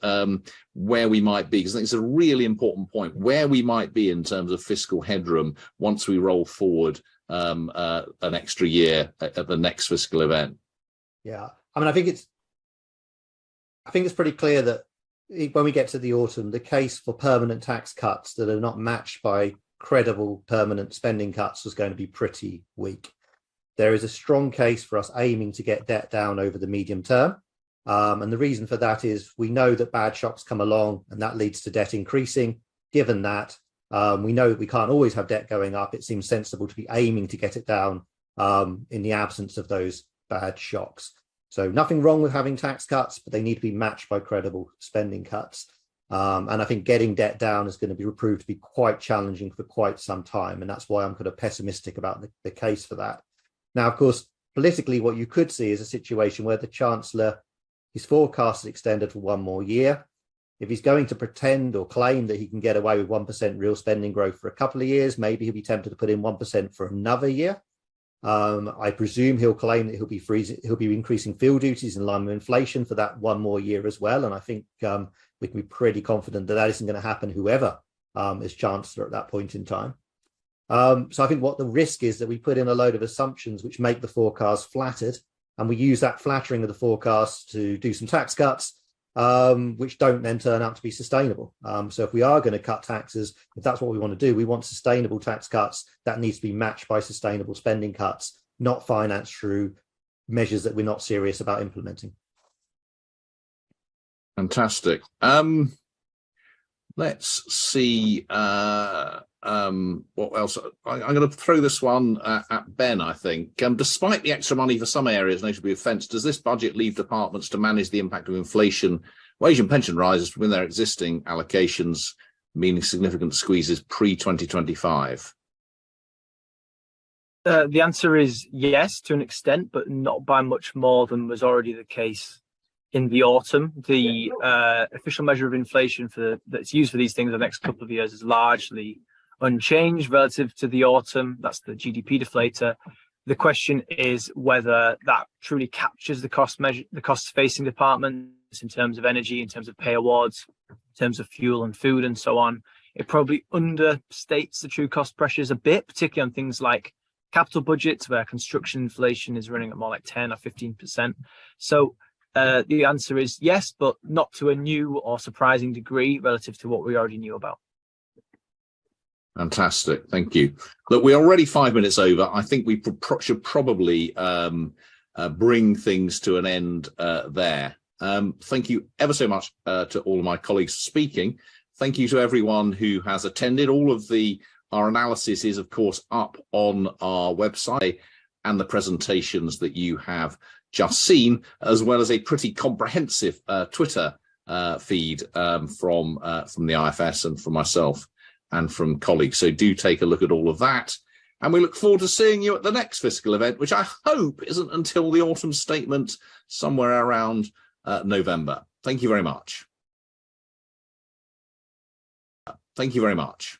where we might be? Because I think it's a really important point, where we might be in terms of fiscal headroom once we roll forward an extra year at the next fiscal event. Yeah, I mean, I think it's pretty clear that when we get to the autumn, the case for permanent tax cuts that are not matched by credible permanent spending cuts was going to be pretty weak. There is a strong case for us aiming to get debt down over the medium term. And the reason for that is we know that bad shocks come along and that leads to debt increasing. Given that, we know that we can't always have debt going up. It seems sensible to be aiming to get it down in the absence of those bad shocks. So nothing wrong with having tax cuts, but they need to be matched by credible spending cuts. And I think getting debt down is going to be proved to be quite challenging for quite some time. And that's why I'm kind of pessimistic about the case for that. Now, of course, politically, what you could see is a situation where the Chancellor, his forecast is extended for one more year. If he's going to pretend or claim that he can get away with 1% real spending growth for a couple of years, maybe he'll be tempted to put in 1% for another year. I presume he'll claim that he'll be increasing field duties in line with inflation for that one more year as well. And I think we can be pretty confident that that isn't going to happen, whoever is Chancellor at that point in time. So I think what the risk is that we put in a load of assumptions which make the forecast flattered, and we use that flattering of the forecast to do some tax cuts, which don't then turn out to be sustainable. So if we are going to cut taxes, if that's what we want to do, we want sustainable tax cuts that needs to be matched by sustainable spending cuts, not financed through measures that we're not serious about implementing. Fantastic. Let's see what else. I'm going to throw this one at Ben, I think. Despite the extra money for some areas, notably defence, does this budget leave departments to manage the impact of inflation, wage and pension rises within their existing allocations, meaning significant squeezes pre-2025? The answer is yes, to an extent, but not by much more than was already the case in the autumn. The official measure of inflation that's used for these things the next couple of years is largely unchanged relative to the autumn. That's the GDP deflator. The question is whether that truly captures the costs facing departments in terms of energy, in terms of pay awards, in terms of fuel and food and so on. It probably understates the true cost pressures a bit, particularly on things like capital budgets, where construction inflation is running at more like 10 or 15%. So the answer is yes, but not to a new or surprising degree relative to what we already knew about. Fantastic. Thank you. Look, we're already 5 minutes over. I think we should probably bring things to an end there. Thank you ever so much to all of my colleagues for speaking. Thank you to everyone who has attended. All of our analysis is, of course, up on our website, and the presentations that you have just seen, as well as a pretty comprehensive Twitter feed from the IFS and from myself and from colleagues. So do take a look at all of that. And we look forward to seeing you at the next fiscal event, which I hope isn't until the autumn statement somewhere around November. Thank you very much. Thank you very much.